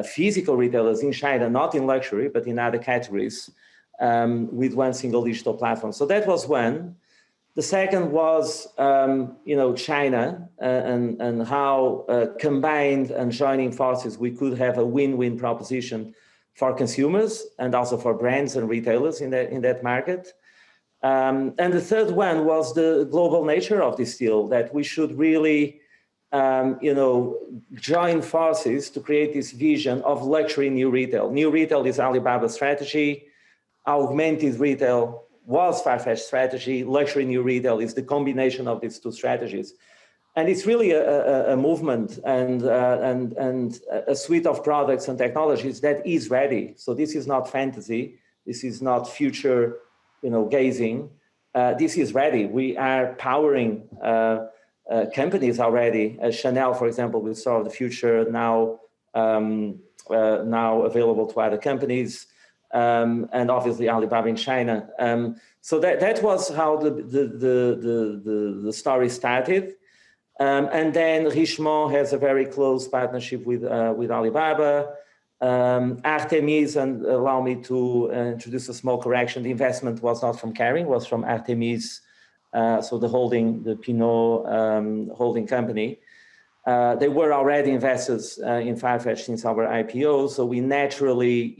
physical retailers in China, not in luxury, but in other categories, with one single digital platform. So that was one. The second was, China and how combined and joining forces, we could have a win-win proposition for consumers and also for brands and retailers in that market. And the third one was the global nature of this deal, that we should really, join forces to create this vision of luxury new retail. New retail is Alibaba's strategy. Augmented retail was Farfetch's strategy. Luxury new retail is the combination of these 2 strategies. And it's really a movement and a suite of products and technologies that is ready. So this is not fantasy. This is not future, gazing. This is ready. We are powering companies already. Chanel, for example, with Star of the Future, now available to other companies, and obviously Alibaba in China. So that was how the story started. And then Richemont has a very close partnership with Alibaba. Artemis, and allow me to introduce a small correction. The investment was not from Kering, was from Artemis, so the Pinot holding company. They were already investors in Farfetch since our IPO, so we naturally,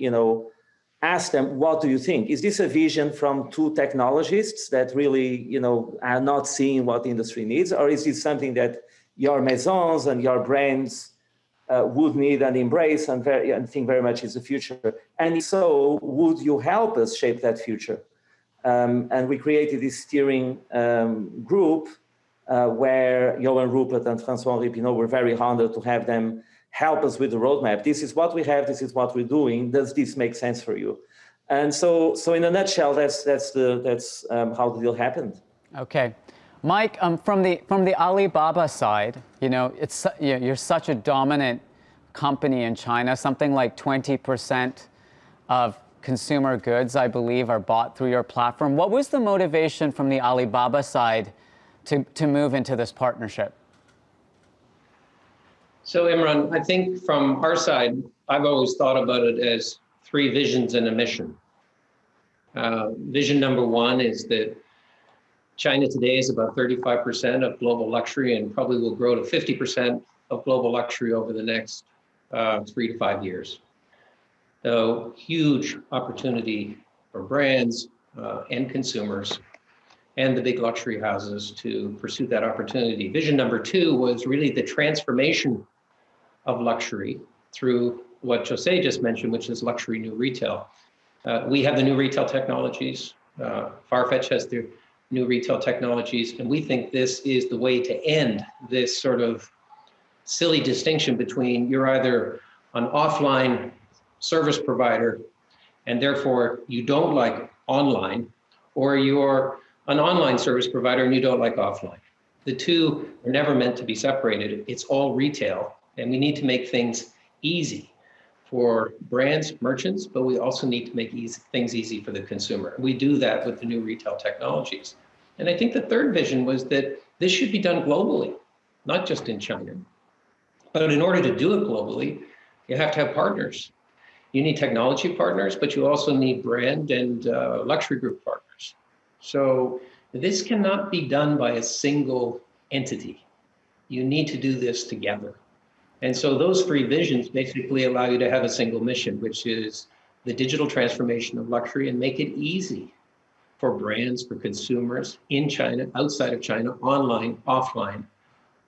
asked them, what do you think? Is this a vision from 2 technologists that really, are not seeing what the industry needs? Or is this something that your maisons and your brands would need and embrace and think very much is the future? And if so, would you help us shape that future? And we created this steering group where Johan Rupert and François-Henri Pinault were very honored to have them help us with the roadmap. This is what we have. This is what we're doing. Does this make sense for you? And so in a nutshell, that's how the deal happened. Okay, Mike, from the Alibaba side, you're such a dominant company in China. Something like 20% of consumer goods, I believe, are bought through your platform. What was the motivation from the Alibaba side to move into this partnership? So Imran, I think from our side, I've always thought about it as 3 visions and a mission. Vision number 1 is that China today is about 35% of global luxury and probably will grow to 50% of global luxury over the next 3 to 5 years. So huge opportunity for brands and consumers and the big luxury houses to pursue that opportunity. Vision number 2 was really the transformation of luxury through what Jose just mentioned, which is luxury new retail. We have the new retail technologies. Farfetch has the new retail technologies, and we think this is the way to end this sort of silly distinction between you're either an offline service provider and therefore you don't like online, or you're an online service provider and you don't like offline. The two are never meant to be separated. It's all retail, and we need to make things easy for brands, merchants, but we also need to make things easy for the consumer. We do that with the new retail technologies. And I think the third vision was that this should be done globally, not just in China. But in order to do it globally, you have to have partners. You need technology partners, but you also need brand and luxury group partners. So this cannot be done by a single entity. You need to do this together. And so those 3 visions basically allow you to have a single mission, which is the digital transformation of luxury, and make it easy for brands, for consumers in China, outside of China, online, offline.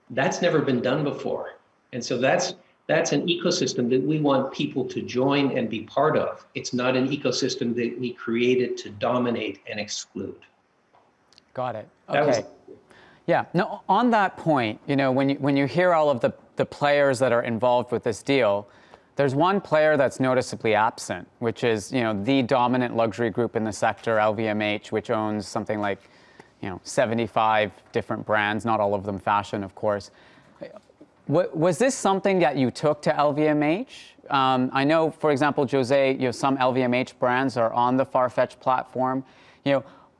That's never been done before. And so that's an ecosystem that we want people to join and be part of. It's not an ecosystem that we created to dominate and exclude. Got it. Okay. Yeah. No, on that point, when you hear all of the players that are involved with this deal, there's one player that's noticeably absent, which is, the dominant luxury group in the sector, LVMH, which owns something like, 75 different brands, not all of them fashion, of course. Was this something that you took to LVMH? I know, for example, Jose, some LVMH brands are on the Farfetch platform.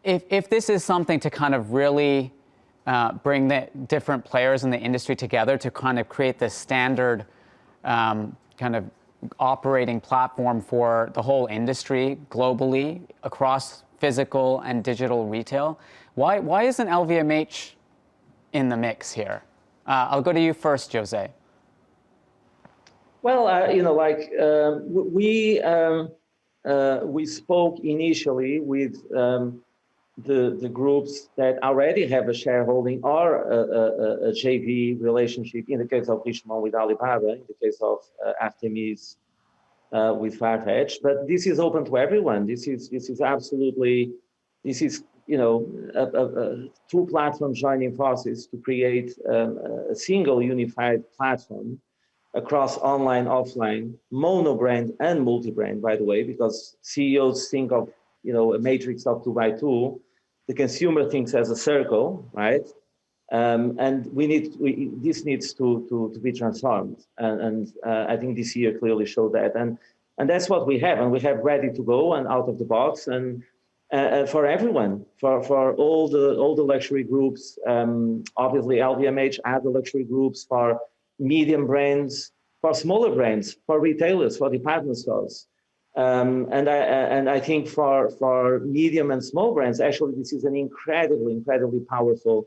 If this is something to kind of really bring the different players in the industry together to kind of create this standard kind of operating platform for the whole industry globally across physical and digital retail, why isn't LVMH in the mix here? I'll go to you first, Jose. Well, we spoke initially with the groups that already have a shareholding or a JV relationship. In the case of Richemont with Alibaba, in the case of Artemis with Farfetch. But this is open to everyone. This is absolutely. This is 2 platforms joining forces to create a single unified platform across online, offline, mono-brand and multi-brand, by the way, because CEOs think of a matrix of 2 by 2. The consumer thinks as a circle, right? And this needs to be transformed. And I think this year clearly showed that. And that's what we have. And we have ready to go and out of the box. And for everyone, for all the luxury groups, obviously LVMH, other luxury groups, for medium brands, for smaller brands, for retailers, for department stores, and I think for medium and small brands, actually this is an incredibly powerful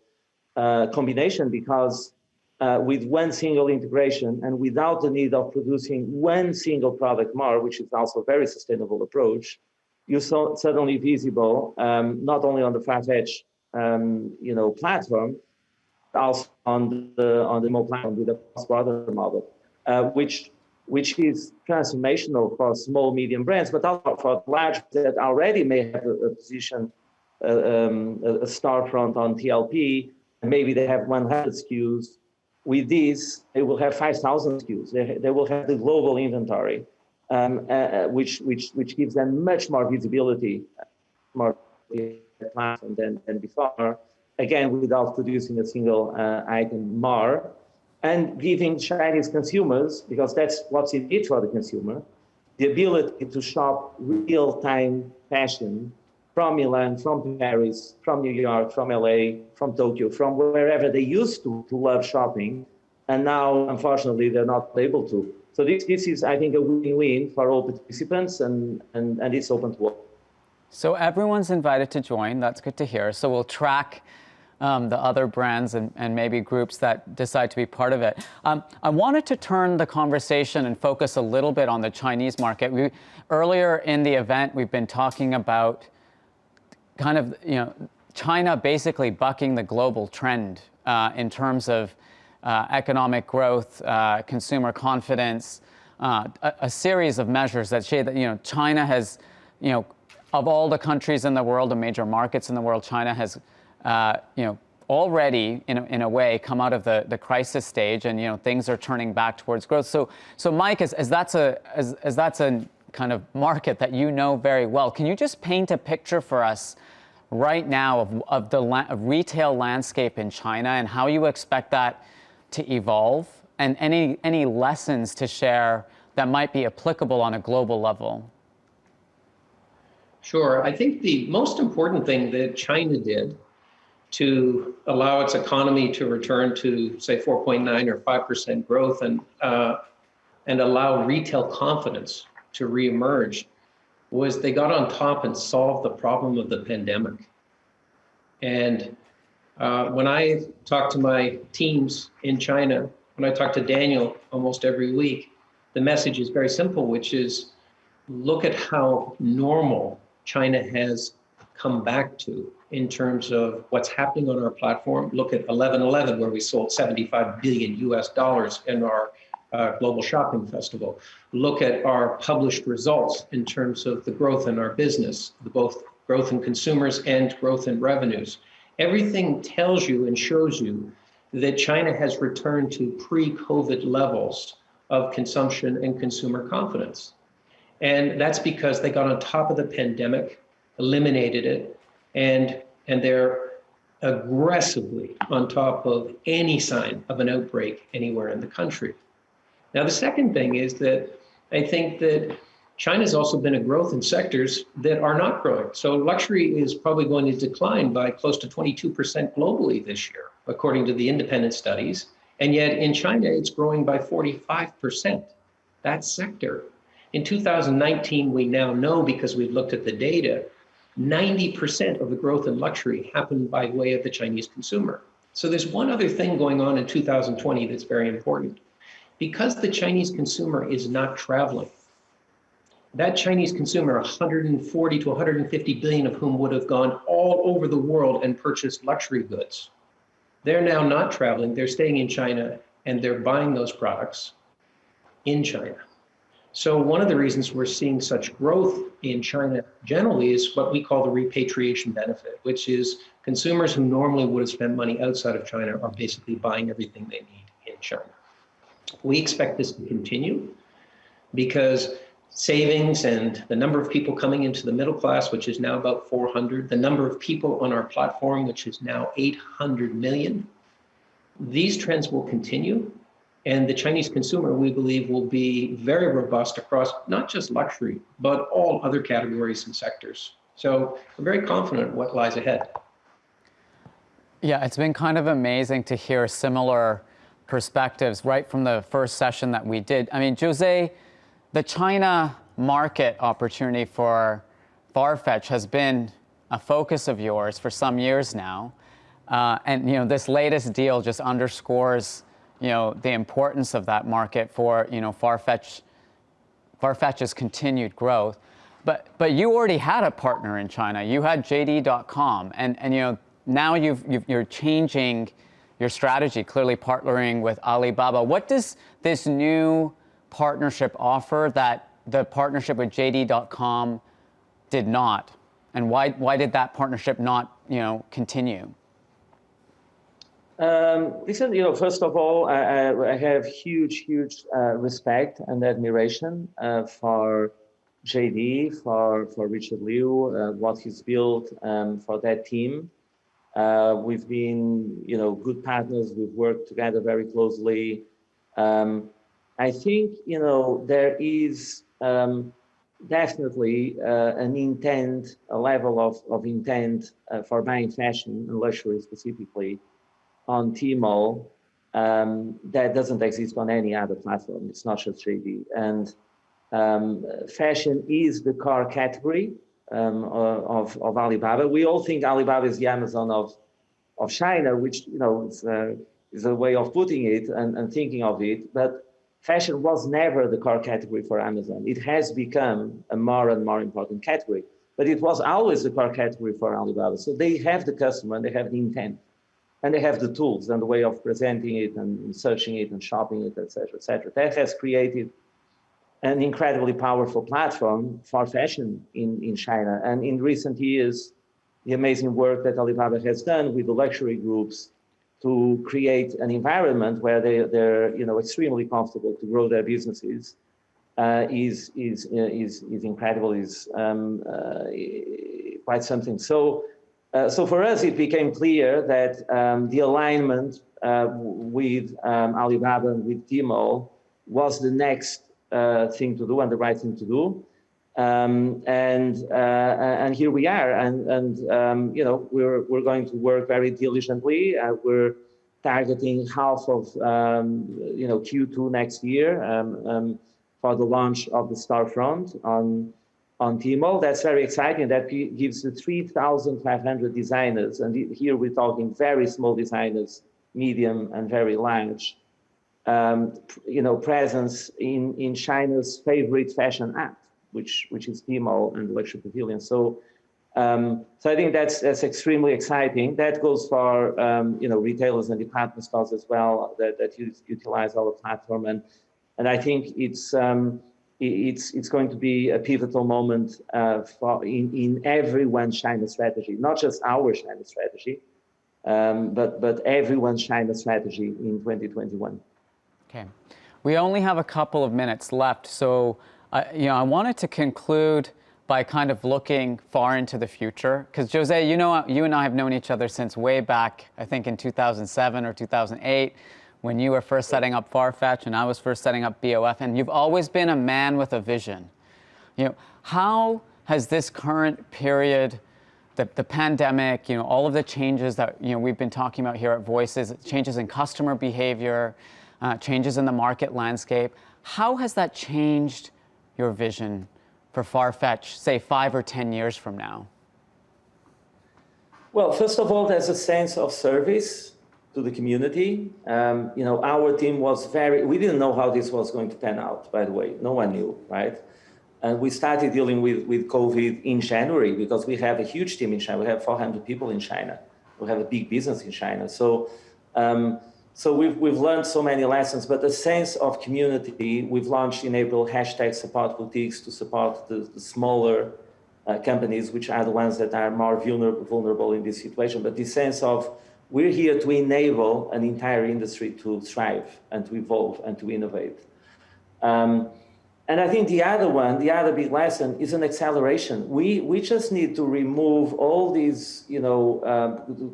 combination, because with one single integration and without the need of producing one single product more, which is also a very sustainable approach, you're suddenly visible, not only on the Farfetch, platform, but also on the mobile platform with a cross-border model, which is transformational for small, medium brands, but also for large that already may have a position, a storefront on TLP, and maybe they have 100 SKUs, With this, they will have 5,000 SKUs. They will have the global inventory, which gives them much more visibility, more platform than before. Again, without producing a single item more, and giving Chinese consumers, because that's what's in it for the consumer, the ability to shop real-time fashion from Milan, from Paris, from New York, from LA, from Tokyo, from wherever they used to love shopping, and now, unfortunately, they're not able to. So this is, I think, a win-win for all participants, and it's open to all. So everyone's invited to join. That's good to hear. So we'll track the other brands and maybe groups that decide to be part of it. I wanted to turn the conversation and focus a little bit on the Chinese market. Earlier in the event, we've been talking about kind of, China basically bucking the global trend in terms of economic growth, consumer confidence, a series of measures that show that, China has, of all the countries in the world, the major markets in the world, China has, already, in a way, come out of the crisis stage, and things are turning back towards growth. So Mike, as that's a kind of market that you know very well, can you just paint a picture for us right now of the retail landscape in China and how you expect that to evolve, and any lessons to share that might be applicable on a global level? Sure. I think the most important thing that China did to allow its economy to return to, say, 4.9 or 5% growth and allow retail confidence to reemerge was they got on top and solved the problem of the pandemic. And when I talk to my teams in China, when I talk to Daniel almost every week, the message is very simple, which is look at how normal China has come back to in terms of what's happening on our platform. Look at 11/11, where we sold 75 billion US dollars in our global shopping festival. Look at our published results in terms of the growth in our business, both growth in consumers and growth in revenues. Everything tells you and shows you that China has returned to pre-COVID levels of consumption and consumer confidence. And that's because they got on top of the pandemic, eliminated it, and they're aggressively on top of any sign of an outbreak anywhere in the country. Now, the second thing is that I think that China's also been a growth in sectors that are not growing. So luxury is probably going to decline by close to 22% globally this year, according to the independent studies. And yet in China, it's growing by 45%, that sector. In 2019, we now know, because we've looked at the data, 90% of the growth in luxury happened by way of the Chinese consumer. So there's one other thing going on in 2020 that's very important. Because the Chinese consumer is not traveling, that Chinese consumer, 140 to 150 billion of whom would have gone all over the world and purchased luxury goods, they're now not traveling, they're staying in China, and they're buying those products in China. So one of the reasons we're seeing such growth in China generally is what we call the repatriation benefit, which is consumers who normally would have spent money outside of China are basically buying everything they need in China. We expect this to continue because savings and the number of people coming into the middle class, which is now about 400, the number of people on our platform, which is now 800 million, these trends will continue. And the Chinese consumer, we believe, will be very robust across not just luxury, but all other categories and sectors. So we're very confident what lies ahead. Yeah, it's been kind of amazing to hear similar perspectives right from the first session that we did. I mean, Jose, the China market opportunity for Farfetch has been a focus of yours for some years now. And this latest deal just underscores the importance of that market for Farfetch's continued growth. But you already had a partner in China. You had JD.com, and now you're changing your strategy, clearly partnering with Alibaba. What does this new partnership offer that the partnership with JD.com did not? And why did that partnership not continue? Listen, first of all, I have huge respect and admiration for JD, for Richard Liu, what he's built for that team. We've been, good partners. We've worked together very closely. I think, there is definitely an intent, a level of intent for buying fashion and luxury specifically on Tmall that doesn't exist on any other platform. It's not just JD. And fashion is the core category of Alibaba. We all think Alibaba is the Amazon of China, which is a way of putting it and thinking of it. But fashion was never the core category for Amazon. It has become a more and more important category, but it was always the core category for Alibaba. So they have the customer and they have the intent, and they have the tools and the way of presenting it and searching it and shopping it, et cetera, et cetera. That has created an incredibly powerful platform for fashion in China. And in recent years, the amazing work that Alibaba has done with the luxury groups to create an environment where they're extremely comfortable to grow their businesses is incredible, is quite something. So for us, it became clear that the alignment with Alibaba and with Tmall was the next thing to do and the right thing to do. And here we are, and we're going to work very diligently. We're targeting half of Q2 next year for the launch of the storefront on Tmall. That's very exciting. That gives the 3,500 designers, and here we're talking very small designers, medium and very large, presence in China's favorite fashion app, which is Tmall and the Luxury Pavilion. So I think that's extremely exciting. That goes for retailers and department stores as well that utilize our platform, and I think it's going to be a pivotal moment in everyone's China strategy, not just our China strategy, but everyone's China strategy in 2021. Okay, we only have a couple of minutes left, so I wanted to conclude by kind of looking far into the future, because Jose, you and I have known each other since way back, I think in 2007 or 2008, when you were first setting up Farfetch and I was first setting up BOF, and you've always been a man with a vision. How has this current period, the pandemic, all of the changes that we've been talking about here at Voices, changes in customer behavior, changes in the market landscape, how has that changed your vision for Farfetch, say 5 or 10 years from now? Well, first of all, there's a sense of service to the community. Our team was we didn't know how this was going to pan out, by the way. No one knew, right? And we started dealing with COVID in January because we have a huge team in China. We have 400 people in China. We have a big business in China. So we've learned so many lessons, but the sense of community, we've launched in April #SupportBoutiques to support the smaller companies, which are the ones that are more vulnerable in this situation. But this sense of we're here to enable an entire industry to thrive and to evolve and to innovate. And I think the other big lesson is an acceleration. We just need to remove all these,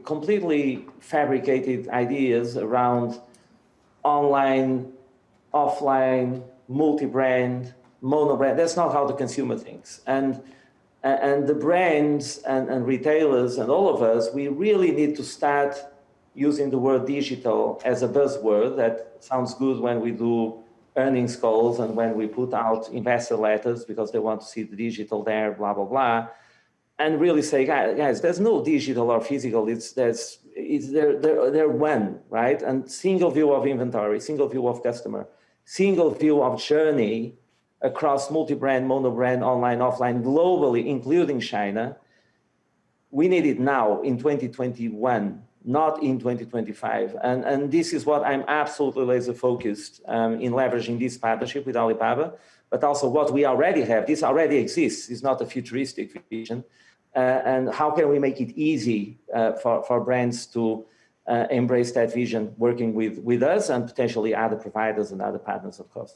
completely fabricated ideas around online, offline, multi-brand, mono-brand. That's not how the consumer thinks. And the brands and retailers and all of us, we really need to start using the word digital as a buzzword. That sounds good when we do earnings calls and when we put out investor letters because they want to see the digital there, blah, blah, blah. And really say, guys, there's no digital or physical, they're one, right? And single view of inventory, single view of customer, single view of journey across multi-brand, mono-brand, online, offline, globally, including China. We need it now in 2021. Not in 2025. And this is what I'm absolutely laser focused in leveraging this partnership with Alibaba, but also what we already have. This already exists. It's not a futuristic vision. And how can we make it easy for brands to embrace that vision, working with us and potentially other providers and other partners, of course.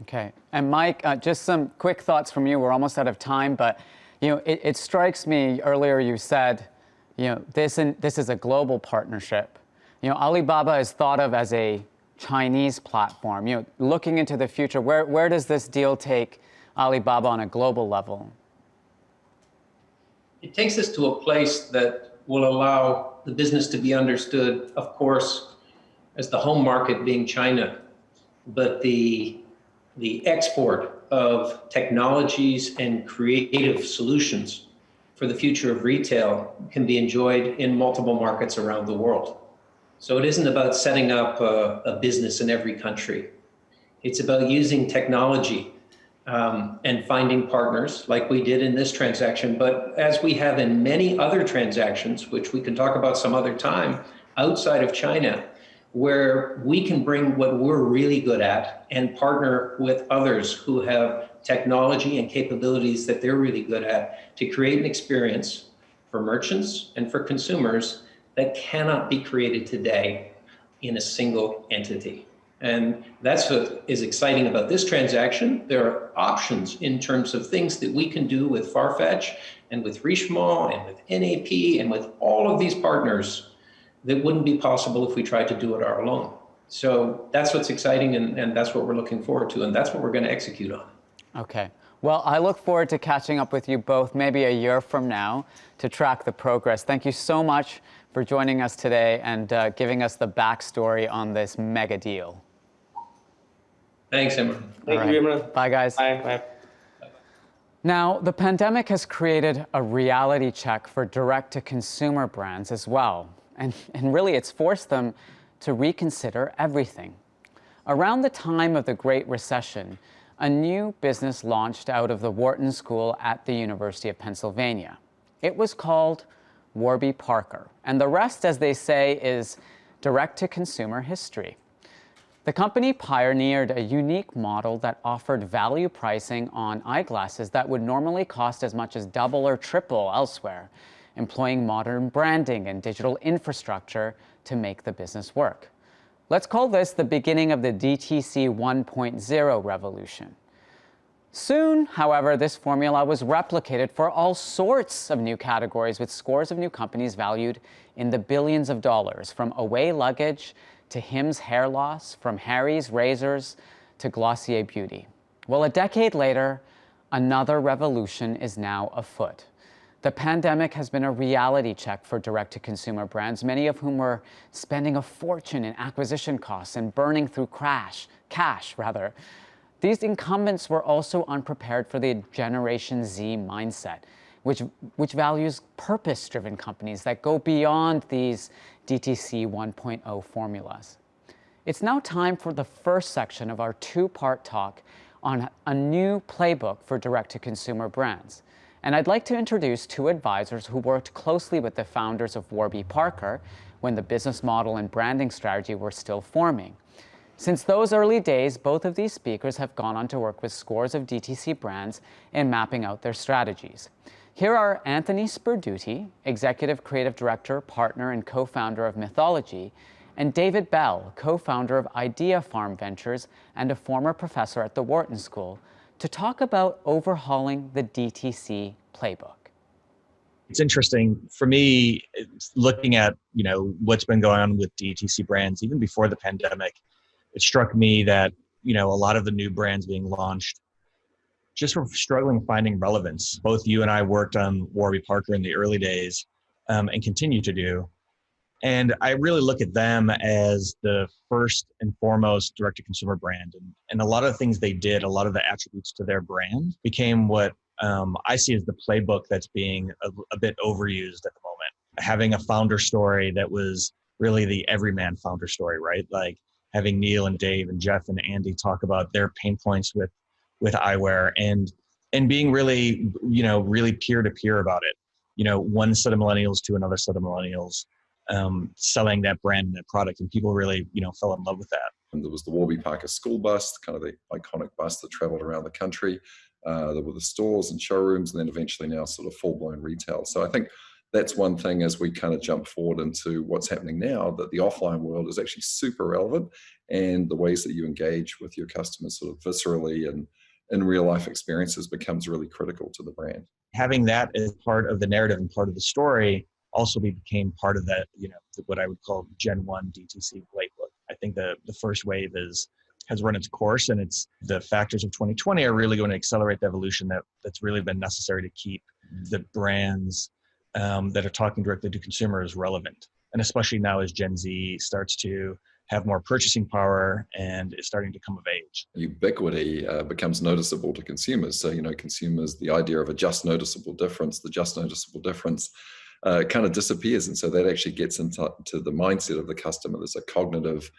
Okay, and Mike, just some quick thoughts from you. We're almost out of time, but it strikes me. Earlier, you said, this is a global partnership. Alibaba is thought of as a Chinese platform. Looking into the future, where does this deal take Alibaba on a global level? It takes us to a place that will allow the business to be understood, of course, as the home market being China, but the export of technologies and creative solutions for the future of retail can be enjoyed in multiple markets around the world. So it isn't about setting up a business in every country. It's about using technology and finding partners like we did in this transaction, but as we have in many other transactions, which we can talk about some other time, outside of China, where we can bring what we're really good at and partner with others who have technology and capabilities that they're really good at to create an experience for merchants and for consumers that cannot be created today in a single entity. And that's what is exciting about this transaction. There are options in terms of things that we can do with Farfetch and with Richemont and with NAP and with all of these partners that wouldn't be possible if we tried to do it our alone. So that's what's exciting, and that's what we're looking forward to, and that's what we're going to execute on. Okay. Well, I look forward to catching up with you both maybe a year from now to track the progress. Thank you so much for joining us today and giving us the backstory on this mega deal. Thanks, Imran. Thank you, Imran. Bye, guys. Bye. Bye. Now, the pandemic has created a reality check for direct-to-consumer brands as well. And really, it's forced them to reconsider everything. Around the time of the Great Recession, a new business launched out of the Wharton School at the University of Pennsylvania. It was called Warby Parker. And the rest, as they say, is direct-to-consumer history. The company pioneered a unique model that offered value pricing on eyeglasses that would normally cost as much as double or triple elsewhere, employing modern branding and digital infrastructure to make the business work. Let's call this the beginning of the DTC 1.0 revolution. Soon, however, this formula was replicated for all sorts of new categories with scores of new companies valued in the billions of dollars, from Away luggage to Hims hair loss, from Harry's razors to Glossier beauty. Well, a decade later, another revolution is now afoot. The pandemic has been a reality check for direct-to-consumer brands, many of whom were spending a fortune in acquisition costs and burning through cash. These incumbents were also unprepared for the Generation Z mindset, which values purpose-driven companies that go beyond these DTC 1.0 formulas. It's now time for the first section of our two-part talk on a new playbook for direct-to-consumer brands. And I'd like to introduce two advisors who worked closely with the founders of Warby Parker when the business model and branding strategy were still forming. Since those early days, both of these speakers have gone on to work with scores of DTC brands in mapping out their strategies. Here are Anthony Sperduti, Executive Creative Director, Partner, and Co-founder of Mythology, and David Bell, Co-founder of Idea Farm Ventures and a former professor at the Wharton School, to talk about overhauling the DTC playbook. It's interesting for me, looking at what's been going on with DTC brands even before the pandemic. It struck me that a lot of the new brands being launched just were struggling finding relevance. Both you and I worked on Warby Parker in the early days and continue to do. And I really look at them as the first and foremost direct-to-consumer brand. And a lot of the things they did, a lot of the attributes to their brand became what I see as the playbook that's being a bit overused at the moment. Having a founder story that was really the everyman founder story, right? Like having Neil and Dave and Jeff and Andy talk about their pain points with eyewear and being really, really peer-to-peer about it. One set of millennials to another set of millennials. Selling that brand and that product, and people really, fell in love with that. And there was the Warby Parker school bus, kind of the iconic bus that traveled around the country. There were the stores and showrooms, and then eventually now sort of full-blown retail. So I think that's one thing as we kind of jump forward into what's happening now, that the offline world is actually super relevant, and the ways that you engage with your customers sort of viscerally and in real life experiences becomes really critical to the brand. Having that as part of the narrative and part of the story also became part of that, what I would call Gen 1 DTC playbook. I think the first wave has run its course, and it's the factors of 2020 are really going to accelerate the evolution that's really been necessary to keep the brands that are talking directly to consumers relevant. And especially now as Gen Z starts to have more purchasing power and is starting to come of age. Ubiquity becomes noticeable to consumers. So, consumers, the idea of the just noticeable difference kind of disappears. And so that actually gets into the mindset of the customer. There's a cognitive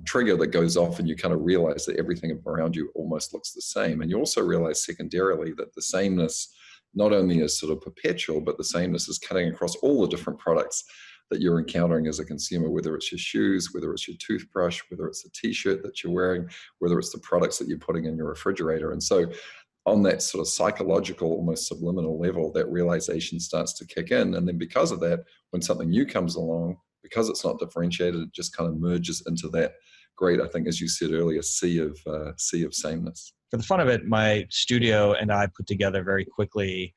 trigger that goes off, and you kind of realize that everything around you almost looks the same. And you also realize secondarily that the sameness not only is sort of perpetual, but the sameness is cutting across all the different products that you're encountering as a consumer, whether it's your shoes, whether it's your toothbrush, whether it's the t-shirt that you're wearing, whether it's the products that you're putting in your refrigerator. And so on that sort of psychological, almost subliminal level, that realization starts to kick in. And then because of that, when something new comes along, because it's not differentiated, it just kind of merges into that great, I think, as you said earlier, sea of sameness. For the fun of it, my studio and I put together very quickly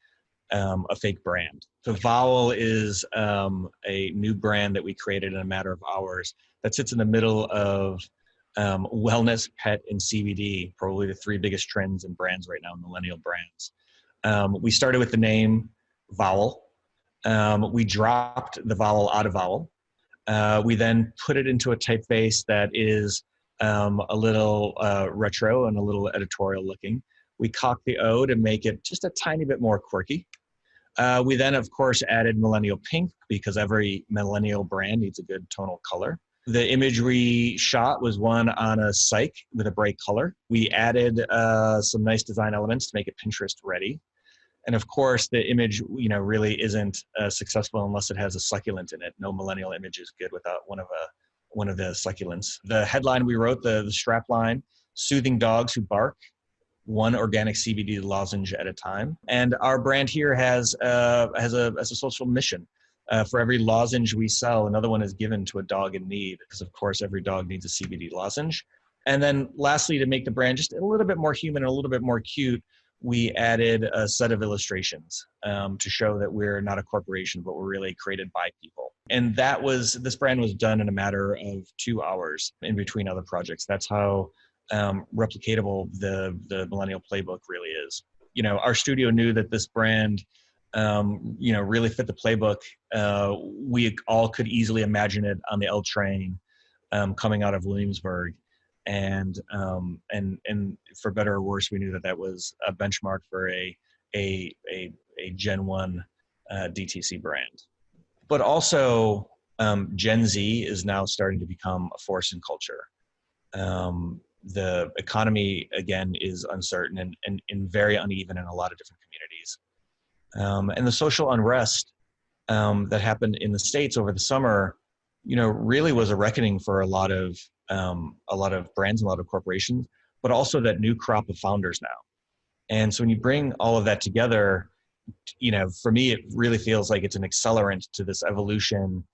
a fake brand. The Vowel is a new brand that we created in a matter of hours that sits in the middle of wellness, pet, and CBD, probably the three biggest trends in brands right now, millennial brands. We started with the name Vowel. We dropped the vowel out of Vowel. We then put it into a typeface that is a little retro and a little editorial looking. We cocked the O to make it just a tiny bit more quirky. We then, of course, added millennial pink because every millennial brand needs a good tonal color. The image we shot was one on a cyc with a bright color. We added some nice design elements to make it Pinterest ready. And of course, the image, really isn't successful unless it has a succulent in it. No millennial image is good without one of the succulents. The headline we wrote, the strap line, soothing dogs who bark, one organic CBD lozenge at a time. And our brand here has a social mission. For every lozenge we sell, another one is given to a dog in need, because of course every dog needs a CBD lozenge. And then lastly, to make the brand just a little bit more human and a little bit more cute, we added a set of illustrations to show that we're not a corporation, but we're really created by people. And this brand was done in a matter of 2 hours in between other projects. That's how replicatable the millennial playbook really is. Our studio knew that this brand really fit the playbook. We all could easily imagine it on the L train coming out of Williamsburg. And for better or worse, we knew that was a benchmark for a Gen 1 DTC brand. But also, Gen Z is now starting to become a force in culture. The economy, again, is uncertain and very uneven in a lot of different communities. And the social unrest that happened in the States over the summer, really was a reckoning for a lot of brands and a lot of corporations, but also that new crop of founders now. And so when you bring all of that together, for me, it really feels like it's an accelerant to this evolution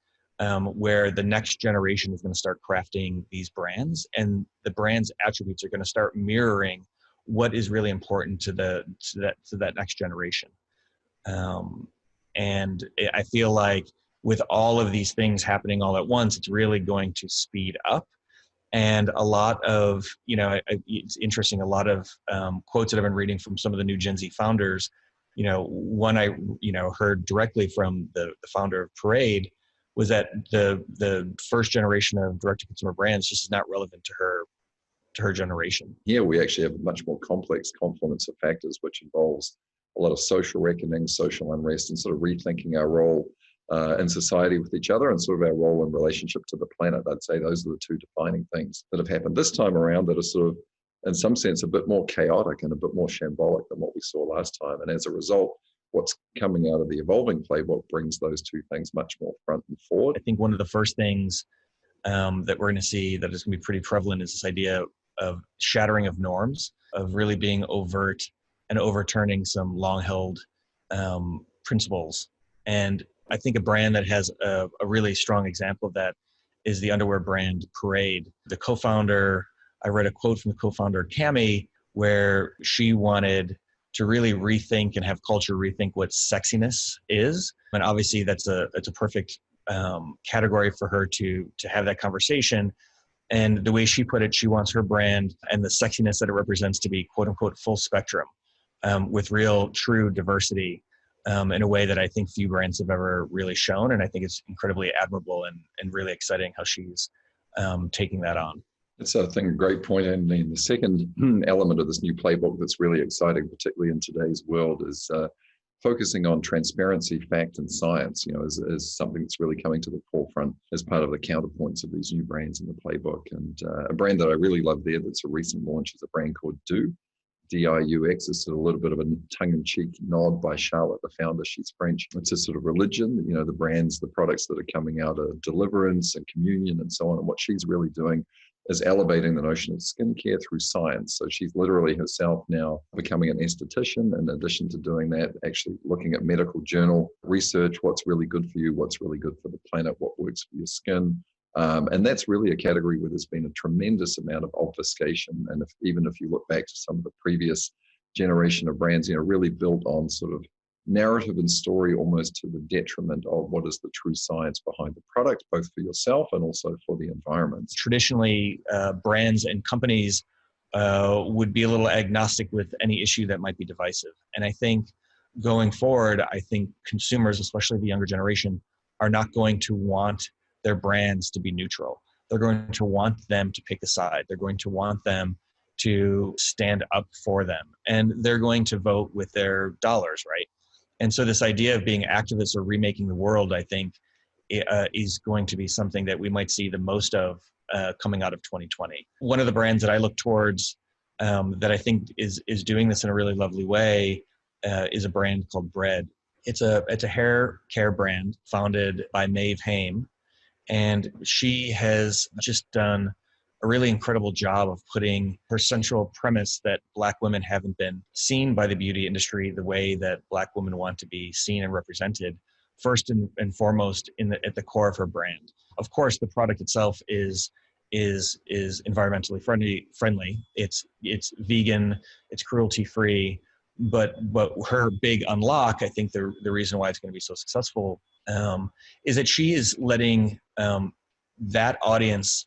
where the next generation is going to start crafting these brands, and the brand's attributes are going to start mirroring what is really important to that next generation. And I feel like with all of these things happening all at once, it's really going to speed up. And a lot of, it's interesting, a lot of quotes that I've been reading from some of the new Gen Z founders, one I, heard directly from the founder of Parade was that the first generation of direct-to-consumer brands just is not relevant to her generation. Here we actually have a much more complex confluence of factors, which involves a lot of social reckoning, social unrest, and sort of rethinking our role in society with each other and sort of our role in relationship to the planet. I'd say those are the two defining things that have happened this time around that are sort of, in some sense, a bit more chaotic and a bit more shambolic than what we saw last time. And as a result, what's coming out of the evolving playbook brings those two things much more front and forward. I think one of the first things that we're going to see that is going to be pretty prevalent is this idea of shattering of norms, of really being overt and overturning some long-held principles And I think a brand that has a really strong example of that is the underwear brand Parade. The co-founder, I read a quote from the co-founder, Cami, where she wanted to really rethink and have culture rethink what sexiness is. And obviously it's a perfect category for her to have that conversation. And the way she put it, she wants her brand and the sexiness that it represents to be quote unquote full spectrum, with real true diversity, in a way that I think few brands have ever really shown. And I think it's incredibly admirable and really exciting how she's taking that on. It's, I think, a great point, Anthony. And the second element of this new playbook that's really exciting, particularly in today's world, is focusing on transparency, fact, and science, as something that's really coming to the forefront as part of the counterpoints of these new brands in the playbook. And a brand that I really love there that's a recent launch is a brand called DIUX. It's a little bit of a tongue-in-cheek nod by Charlotte, the founder. She's French. It's a sort of religion, the brands, the products that are coming out of deliverance and communion and so on. And what she's really doing is elevating the notion of skincare through science. So she's literally herself now becoming an esthetician. In addition to doing that, actually looking at medical journal research, what's really good for you, what's really good for the planet, what works for your skin. And that's really a category where there's been a tremendous amount of obfuscation. And even if you look back to some of the previous generation of brands, really built on sort of narrative and story almost to the detriment of what is the true science behind the product, both for yourself and also for the environment. Traditionally, brands and companies would be a little agnostic with any issue that might be divisive. And I think going forward, I think consumers, especially the younger generation, are not going to want their brands to be neutral. They're going to want them to pick a side. They're going to want them to stand up for them. And they're going to vote with their dollars, right? And so this idea of being activists or remaking the world, I think, is going to be something that we might see the most of coming out of 2020. One of the brands that I look towards that I think is doing this in a really lovely way is a brand called Bread. It's a hair care brand founded by Maeve Haim, and she has just done a really incredible job of putting her central premise that Black women haven't been seen by the beauty industry the way that Black women want to be seen and represented, first and foremost at the core of her brand. Of course, the product itself is environmentally friendly. It's vegan, it's cruelty free, but her big unlock, I think the reason why it's going to be so successful, is that she is letting that audience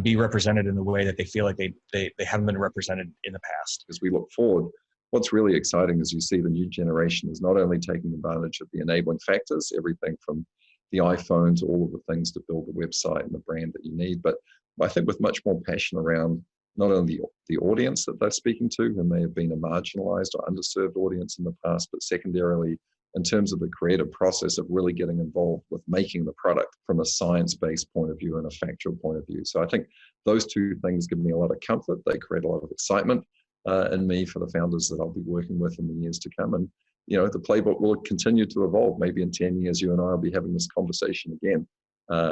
be represented in the way that they feel like they haven't been represented in the past. As we look forward, what's really exciting is you see the new generation is not only taking advantage of the enabling factors, everything from the iPhone to all of the things to build the website and the brand that you need, but I think with much more passion around not only the audience that they're speaking to, who may have been a marginalized or underserved audience in the past, but secondarily, in terms of the creative process of really getting involved with making the product from a science-based point of view and a factual point of view. So I think those two things give me a lot of comfort. They create a lot of excitement in me for the founders that I'll be working with in the years to come. And, the playbook will continue to evolve. Maybe in 10 years, you and I will be having this conversation again,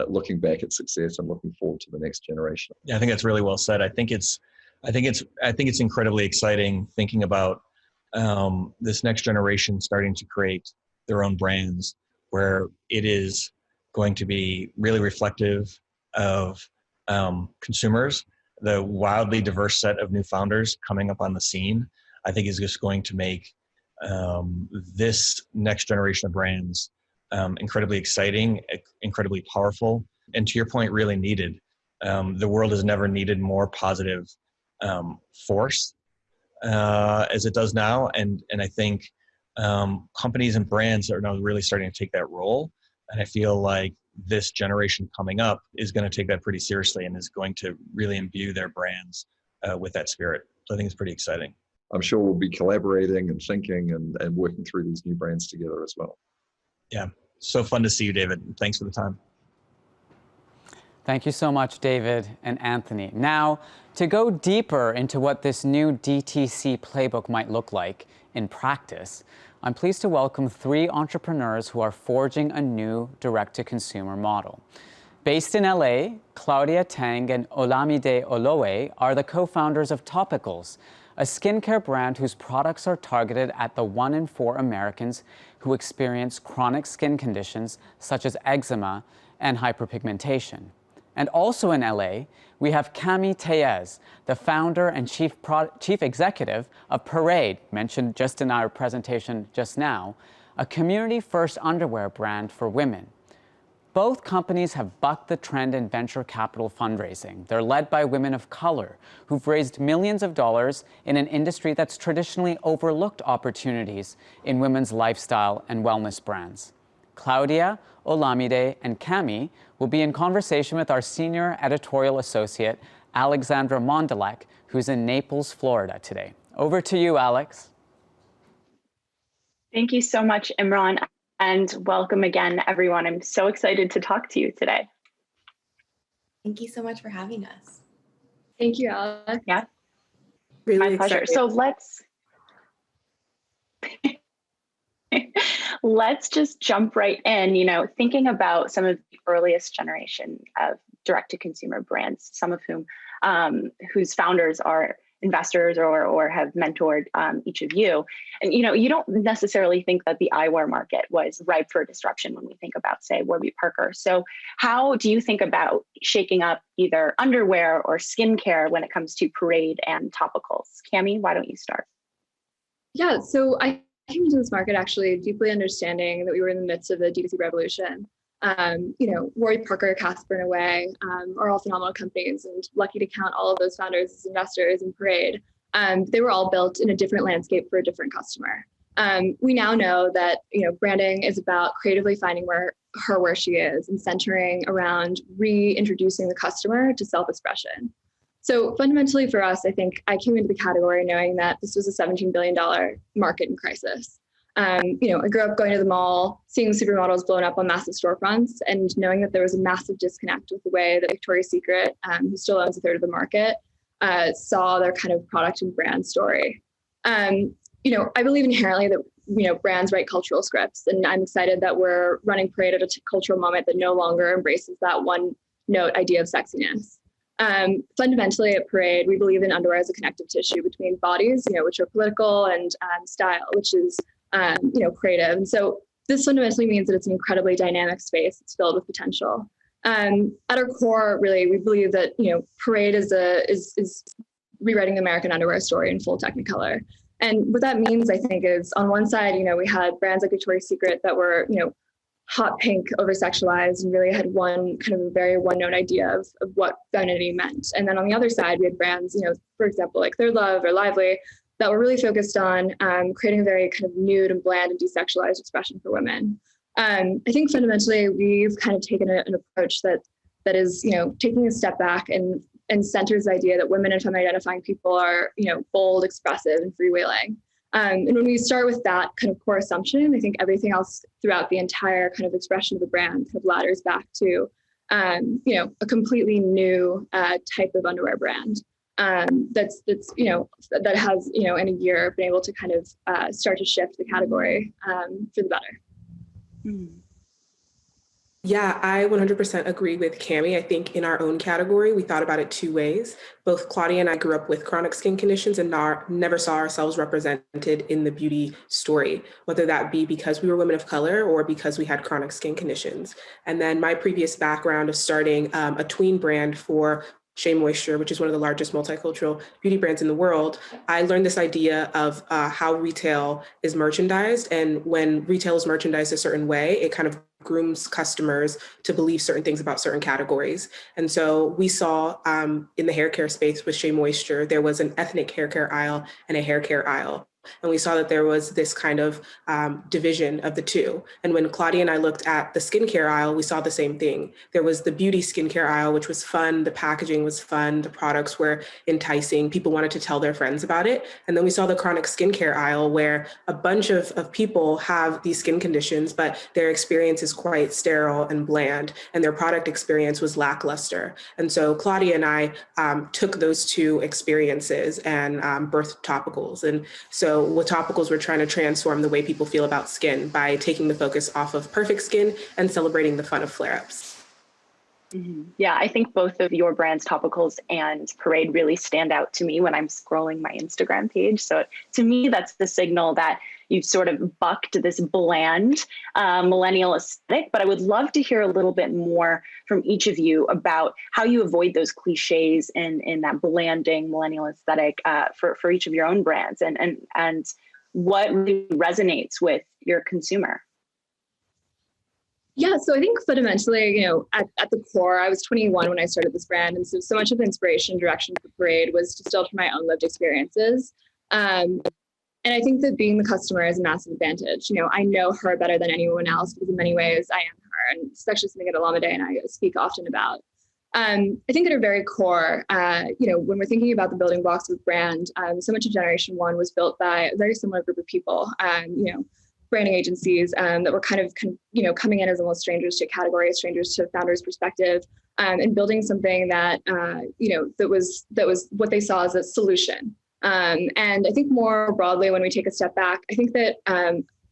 looking back at success and looking forward to the next generation. Yeah, I think that's really well said. I think it's incredibly exciting thinking about this next generation starting to create their own brands, where it is going to be really reflective of consumers. The wildly diverse set of new founders coming up on the scene, I think, is just going to make this next generation of brands incredibly exciting, incredibly powerful, and to your point, really needed. The world has never needed more positive force as it does now. And I think companies and brands are now really starting to take that role. And I feel like this generation coming up is going to take that pretty seriously and is going to really imbue their brands with that spirit. So I think it's pretty exciting. I'm sure we'll be collaborating and thinking and working through these new brands together as well. Yeah, so fun to see you, David. Thanks for the time. Thank you so much, David and Anthony. Now, to go deeper into what this new DTC playbook might look like in practice, I'm pleased to welcome three entrepreneurs who are forging a new direct-to-consumer model. Based in LA, Claudia Tang and Olamide Olowe are the co-founders of Topicals, a skincare brand whose products are targeted at the 1 in 4 Americans who experience chronic skin conditions such as eczema and hyperpigmentation. And also in LA, we have Cami Tellez, the founder and chief executive of Parade, mentioned just in our presentation just now, a community-first underwear brand for women. Both companies have bucked the trend in venture capital fundraising. They're led by women of color who've raised millions of dollars in an industry that's traditionally overlooked opportunities in women's lifestyle and wellness brands. Claudia, Olamide, and Cami will be in conversation with our senior editorial associate, Alexandra Mondelek, who's in Naples, Florida today. Over to you, Alex. Thank you so much, Imran, and welcome again, everyone. I'm so excited to talk to you today. Thank you so much for having us. Thank you, Alex. Yeah, really my pleasure. excited. So let's just jump right in, thinking about some of the earliest generation of direct-to-consumer brands, some of whom whose founders are investors or have mentored each of you. And, you don't necessarily think that the eyewear market was ripe for disruption when we think about, say, Warby Parker. So how do you think about shaking up either underwear or skincare when it comes to Parade and topicals? Cami, why don't you start? Yeah, so I came into this market actually deeply understanding that we were in the midst of the D2C revolution. Warby Parker, Casper, and Away are all phenomenal companies, and lucky to count all of those founders as investors in Parade. They were all built in a different landscape for a different customer. We now know that branding is about creatively finding where she is and centering around reintroducing the customer to self-expression. So fundamentally for us, I think I came into the category knowing that this was a $17 billion market in crisis. I grew up going to the mall, seeing supermodels blown up on massive storefronts, and knowing that there was a massive disconnect with the way that Victoria's Secret, who still owns a third of the market, saw their kind of product and brand story. I believe inherently that brands write cultural scripts, and I'm excited that we're running Parade at a cultural moment that no longer embraces that one note idea of sexiness. Fundamentally at Parade, we believe in underwear as a connective tissue between bodies, which are political, and style, which is creative. And so this fundamentally means that it's an incredibly dynamic space. It's filled with potential. At our core, really, we believe that, Parade is rewriting the American underwear story in full technicolor. And what that means, I think, is on one side, we had brands like Victoria's Secret that were, hot pink, over-sexualized, and really had one kind of very one-note idea of what femininity meant. And then on the other side, we had brands, for example, like Third Love or Lively, that were really focused on creating a very kind of nude and bland and desexualized expression for women. I think fundamentally we've kind of taken an approach that is, taking a step back and centers the idea that women and feminine identifying people are, bold, expressive, and freewheeling. And when we start with that kind of core assumption, I think everything else throughout the entire kind of expression of the brand kind of ladders back to, a completely new type of underwear brand. That has, in a year been able to kind of start to shift the category for the better. Yeah, I 100% agree with Cami. I think in our own category, we thought about it two ways. Both Claudia and I grew up with chronic skin conditions and never saw ourselves represented in the beauty story, whether that be because we were women of color or because we had chronic skin conditions. And then my previous background of starting a tween brand for Shea Moisture, which is one of the largest multicultural beauty brands in the world, I learned this idea of how retail is merchandised. And when retail is merchandised a certain way, it kind of grooms customers to believe certain things about certain categories. And so we saw in the hair care space with Shea Moisture, there was an ethnic hair care aisle and a hair care aisle. And we saw that there was this kind of division of the two. And when Claudia and I looked at the skincare aisle, we saw the same thing. There was the beauty skincare aisle, which was fun. The packaging was fun. The products were enticing. People wanted to tell their friends about it. And then we saw the chronic skincare aisle, where a bunch of people have these skin conditions, but their experience is quite sterile and bland, and their product experience was lackluster. And so Claudia and I took those two experiences and birthed topicals. And so with topicals, we're trying to transform the way people feel about skin by taking the focus off of perfect skin and celebrating the fun of flare-ups. Yeah, I think both of your brands, Topicals and Parade, really stand out to me when I'm scrolling my Instagram page. So to me, that's the signal that you've sort of bucked this bland millennial aesthetic. But I would love to hear a little bit more from each of you about how you avoid those cliches in that blanding millennial aesthetic for each of your own brands, and what really resonates with your consumer. Yeah, so I think fundamentally, at the core, I was 21 when I started this brand. And so much of the inspiration and direction for Parade was distilled from my own lived experiences. And I think that being the customer is a massive advantage. I know her better than anyone else because in many ways I am her. And it's actually something that Alameda and I speak often about. I think at our very core, when we're thinking about the building blocks of the brand, so much of Generation 1 was built by a very similar group of people. Branding agencies that were kind of coming in as almost strangers to a category, strangers to founders' perspective, and building something that that was what they saw as a solution. And I think more broadly, when we take a step back, I think that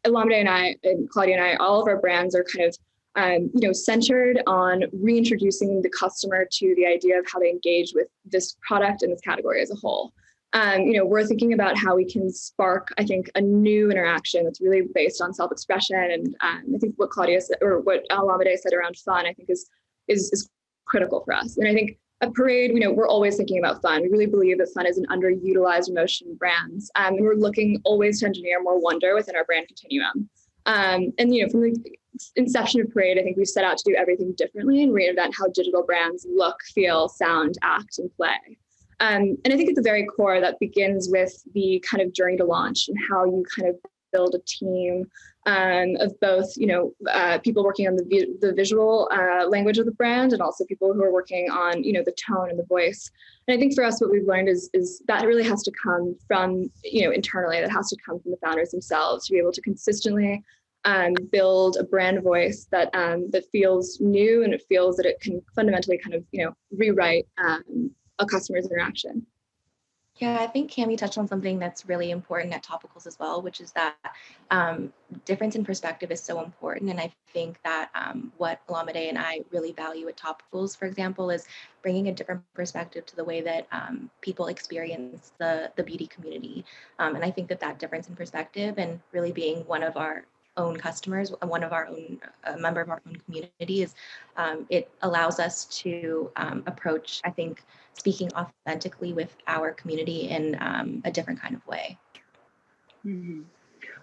Alameda and I, and Claudia and I, all of our brands are kind of centered on reintroducing the customer to the idea of how they engage with this product and this category as a whole. We're thinking about how we can spark, I think, a new interaction that's really based on self-expression. And I think what Claudia said, or what Alameda said around fun, I think is critical for us. And I think at Parade, we're always thinking about fun. We really believe that fun is an underutilized emotion in brands. And we're looking always to engineer more wonder within our brand continuum. From the inception of Parade, I think we've set out to do everything differently and reinvent how digital brands look, feel, sound, act, and play. And I think at the very core, that begins with the kind of journey to launch and how you kind of build a team of both, people working on the visual language of the brand and also people who are working on, the tone and the voice. And I think for us, what we've learned is that really has to come from, internally, that has to come from the founders themselves to be able to consistently build a brand voice that feels new, and it feels that it can fundamentally kind of, rewrite a customer's interaction. Yeah, I think Cami touched on something that's really important at Topicals as well, which is that difference in perspective is so important. And I think that what Alameda and I really value at Topicals, for example, is bringing a different perspective to the way that people experience the beauty community. And I think that difference in perspective and really being one of our own customers, one of our own, a member of our own community, is it allows us to approach, I think, speaking authentically with our community in a different kind of way. Mm-hmm.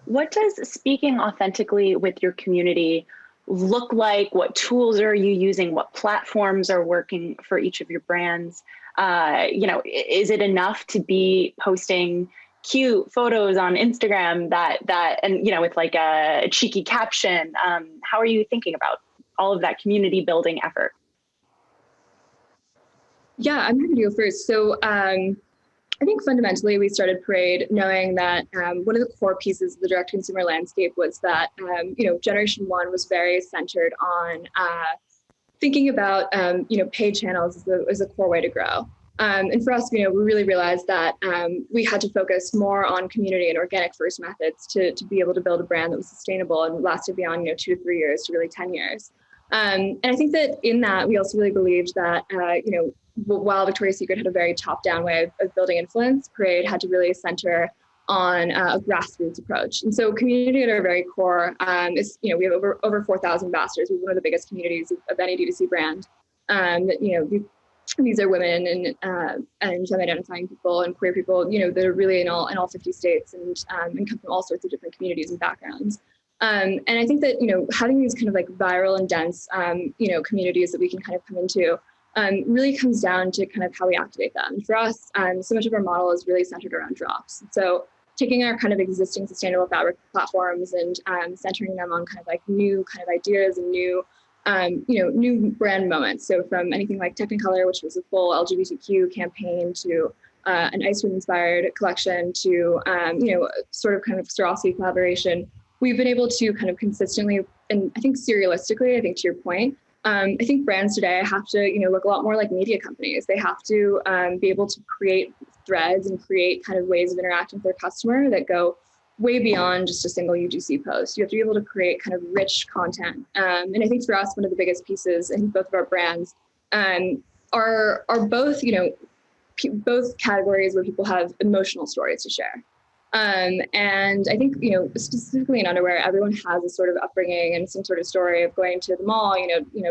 What does speaking authentically with your community look like? What tools are you using? What platforms are working for each of your brands? Is it enough to be posting cute photos on Instagram with like a cheeky caption? How are you thinking about all of that community building effort? Yeah, I'm happy to go first. So I think fundamentally we started Parade knowing that one of the core pieces of the direct consumer landscape was that, Generation 1 was very centered on thinking about, paid channels as a core way to grow. And for us, we really realized that we had to focus more on community and organic first methods to be able to build a brand that was sustainable and lasted beyond 2 to 3 years to really 10 years. And I think that in that, we also really believed that, while Victoria's Secret had a very top-down way of building influence, Parade had to really center on a grassroots approach. And so community at our very core is, we have over 4,000 ambassadors. We're one of the biggest communities of any D2C brand. These are women and gender-identifying people and queer people, that are really in all 50 states and come from all sorts of different communities and backgrounds. And I think that, having these kind of like viral and dense, communities that we can kind of come into really comes down to kind of how we activate them. For us, so much of our model is really centered around drops. So taking our kind of existing sustainable fabric platforms and centering them on kind of like new kind of ideas and new brand moments. So from anything like Technicolor, which was a full LGBTQ campaign, to an ice cream inspired collection, to, sort of kind of Swarovski collaboration, we've been able to kind of consistently, and I think serialistically, I think to your point, I think brands today have to, look a lot more like media companies. They have to be able to create threads and create kind of ways of interacting with their customer that go way beyond just a single UGC post. You have to be able to create kind of rich content. And I think for us, one of the biggest pieces in both of our brands are both, both categories where people have emotional stories to share. And I think, specifically in underwear, everyone has a sort of upbringing and some sort of story of going to the mall,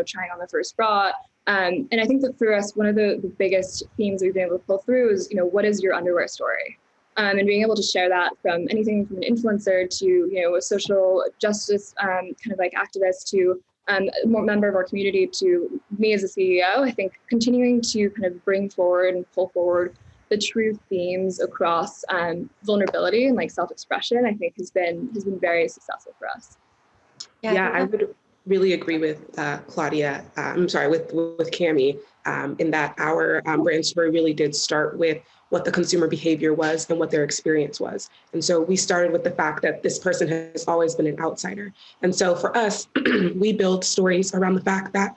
trying on the first bra. And I think that for us, one of the biggest themes we've been able to pull through is, what is your underwear story? And being able to share that from anything from an influencer to, a social justice kind of like activist to a member of our community to me as a CEO. I think continuing to kind of bring forward and pull forward the true themes across vulnerability and like self-expression, I think has been very successful for us. Yeah, I would really agree with Claudia. With Cami, in that our brand story really did start with what the consumer behavior was and what their experience was. And so we started with the fact that this person has always been an outsider. And so for us, we build stories around the fact that,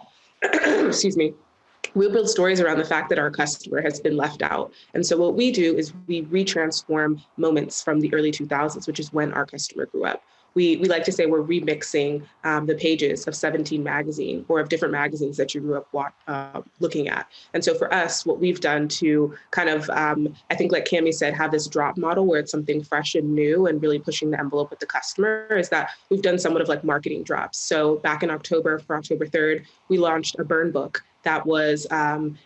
we'll build stories around the fact that our customer has been left out. And so what we do is we retransform moments from the early 2000s, which is when our customer grew up. We like to say we're remixing the pages of 17 magazine or of different magazines that you grew up looking at. And so for us, what we've done to kind of, I think like Cami said, have this drop model where it's something fresh and new and really pushing the envelope with the customer is that we've done somewhat of like marketing drops. So back in October, for October 3rd, we launched a burn book that was,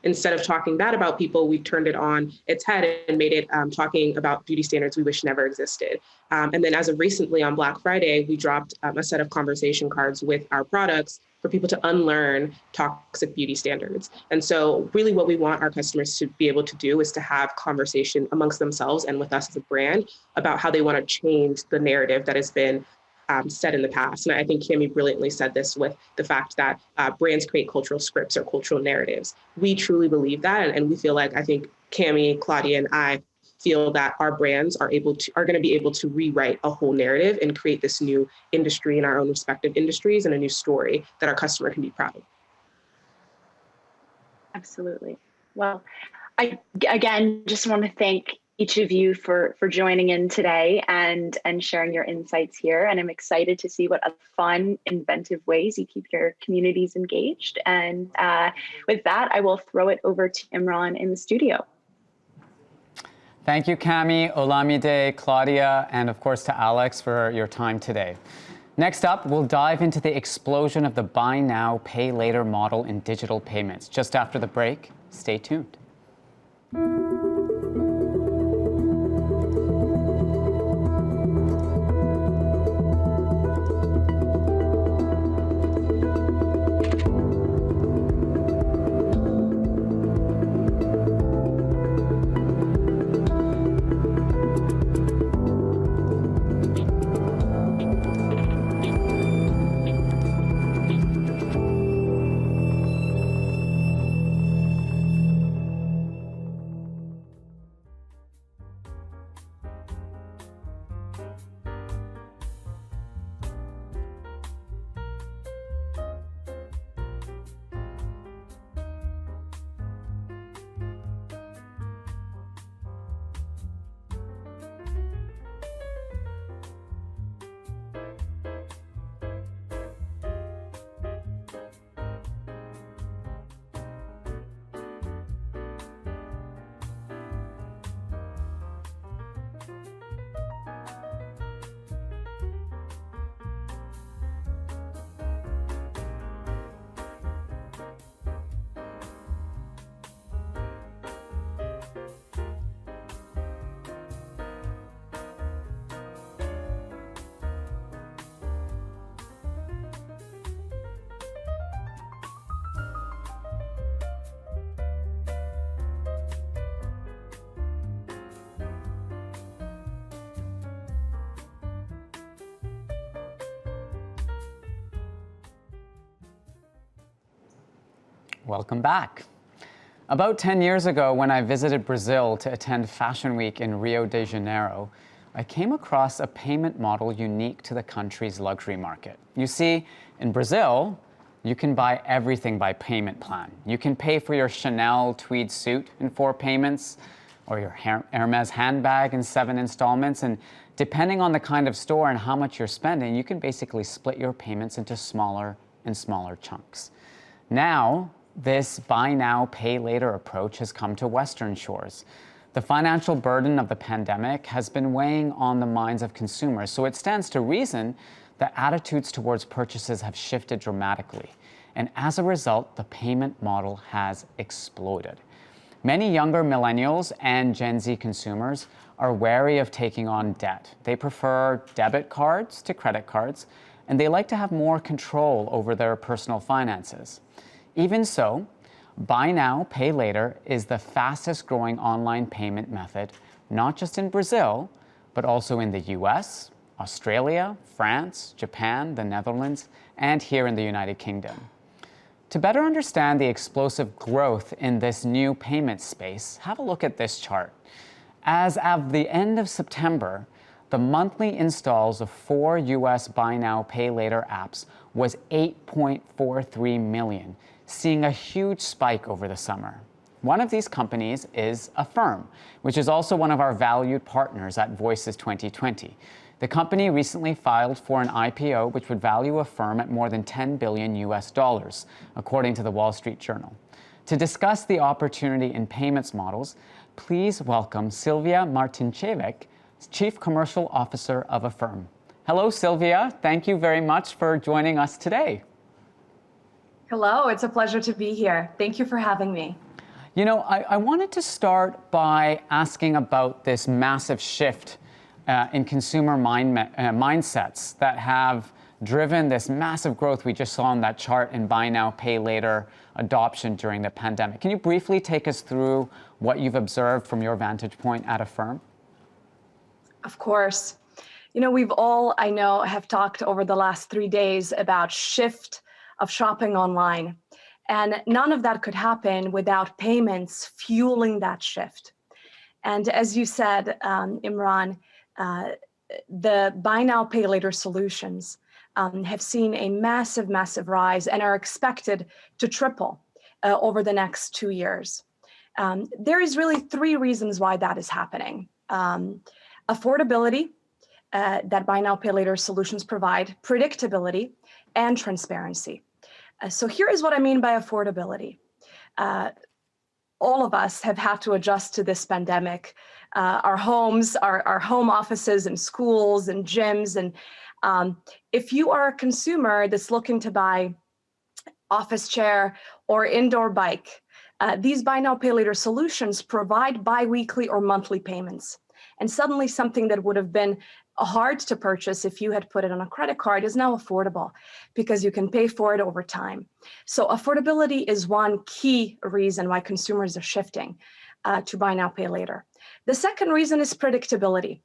instead of talking bad about people, we turned it on its head and made it talking about beauty standards we wish never existed. And then as of recently on Black Friday, we dropped a set of conversation cards with our products for people to unlearn toxic beauty standards. And so really what we want our customers to be able to do is to have conversation amongst themselves and with us as a brand about how they want to change the narrative that has been said in the past. And I think Cami brilliantly said this with the fact that brands create cultural scripts or cultural narratives. We truly believe that. And we feel like, I think Cami, Claudia, and I feel that our brands are going to be able to rewrite a whole narrative and create this new industry in our own respective industries and a new story that our customer can be proud of. Absolutely. Well, I, again, just want to thank each of you for joining in today and sharing your insights here. And I'm excited to see what fun, inventive ways you keep your communities engaged. And with that, I will throw it over to Imran in the studio. Thank you, Cami, Olamide, Claudia, and of course to Alex for your time today. Next up, we'll dive into the explosion of the buy now, pay later model in digital payments. Just after the break, stay tuned. Welcome back. About 10 years ago, when I visited Brazil to attend Fashion Week in Rio de Janeiro, I came across a payment model unique to the country's luxury market. You see, in Brazil, you can buy everything by payment plan. You can pay for your Chanel tweed suit in 4 payments, or your Hermes handbag in 7 installments, and depending on the kind of store and how much you're spending, you can basically split your payments into smaller and smaller chunks. Now, this buy now, pay later approach has come to Western shores. The financial burden of the pandemic has been weighing on the minds of consumers, so it stands to reason that attitudes towards purchases have shifted dramatically. And as a result, the payment model has exploded. Many younger millennials and Gen Z consumers are wary of taking on debt. They prefer debit cards to credit cards, and they like to have more control over their personal finances. Even so, buy now, pay later is the fastest growing online payment method, not just in Brazil, but also in the US, Australia, France, Japan, the Netherlands, and here in the United Kingdom. To better understand the explosive growth in this new payment space, have a look at this chart. As of the end of September, the monthly installs of 4 US buy now, pay later apps was 8.43 million, seeing a huge spike over the summer. One of these companies is Affirm, which is also one of our valued partners at Voices 2020. The company recently filed for an IPO, which would value Affirm at more than 10 billion US dollars, according to the Wall Street Journal. To discuss the opportunity in payments models, please welcome Sylvia Martincevic, Chief Commercial Officer of Affirm. Hello, Sylvia. Thank you very much for joining us today. Hello, it's a pleasure to be here. Thank you for having me. You know, I wanted to start by asking about this massive shift in consumer mindsets that have driven this massive growth we just saw on that chart in buy now, pay later adoption during the pandemic. Can you briefly take us through what you've observed from your vantage point at Affirm? Of course. You know, we've all, I know, have talked over the last 3 days about shift of shopping online. And none of that could happen without payments fueling that shift. And as you said, Imran, the buy now, pay later solutions have seen a massive, massive rise and are expected to triple over the next 2 years. There is really 3 reasons why that is happening. Affordability that buy now, pay later solutions provide, predictability, and transparency. So here is what I mean by affordability. All of us have had to adjust to this pandemic. Our homes, our home offices and schools and gyms. And if you are a consumer that's looking to buy office chair or indoor bike, these buy now, pay later solutions provide biweekly or monthly payments. And suddenly something that would have been hard to purchase if you had put it on a credit card is now affordable because you can pay for it over time. So affordability is one key reason why consumers are shifting to buy now, pay later. The second reason is predictability.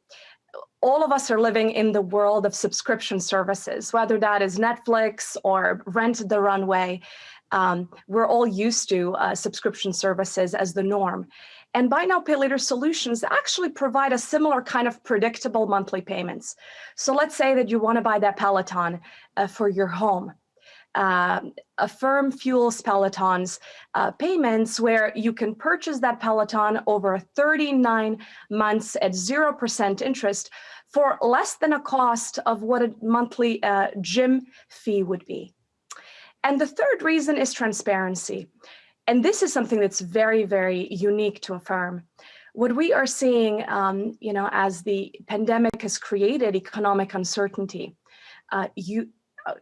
All of us are living in the world of subscription services, whether that is Netflix or Rent the Runway. We're all used to subscription services as the norm. And buy now, pay later solutions actually provide a similar kind of predictable monthly payments. So let's say that you want to buy that Peloton for your home. Affirm fuels Peloton's payments where you can purchase that Peloton over 39 months at 0% interest for less than a cost of what a monthly gym fee would be. And the third reason is transparency. And this is something that's very, very unique to Affirm. What we are seeing, as the pandemic has created economic uncertainty,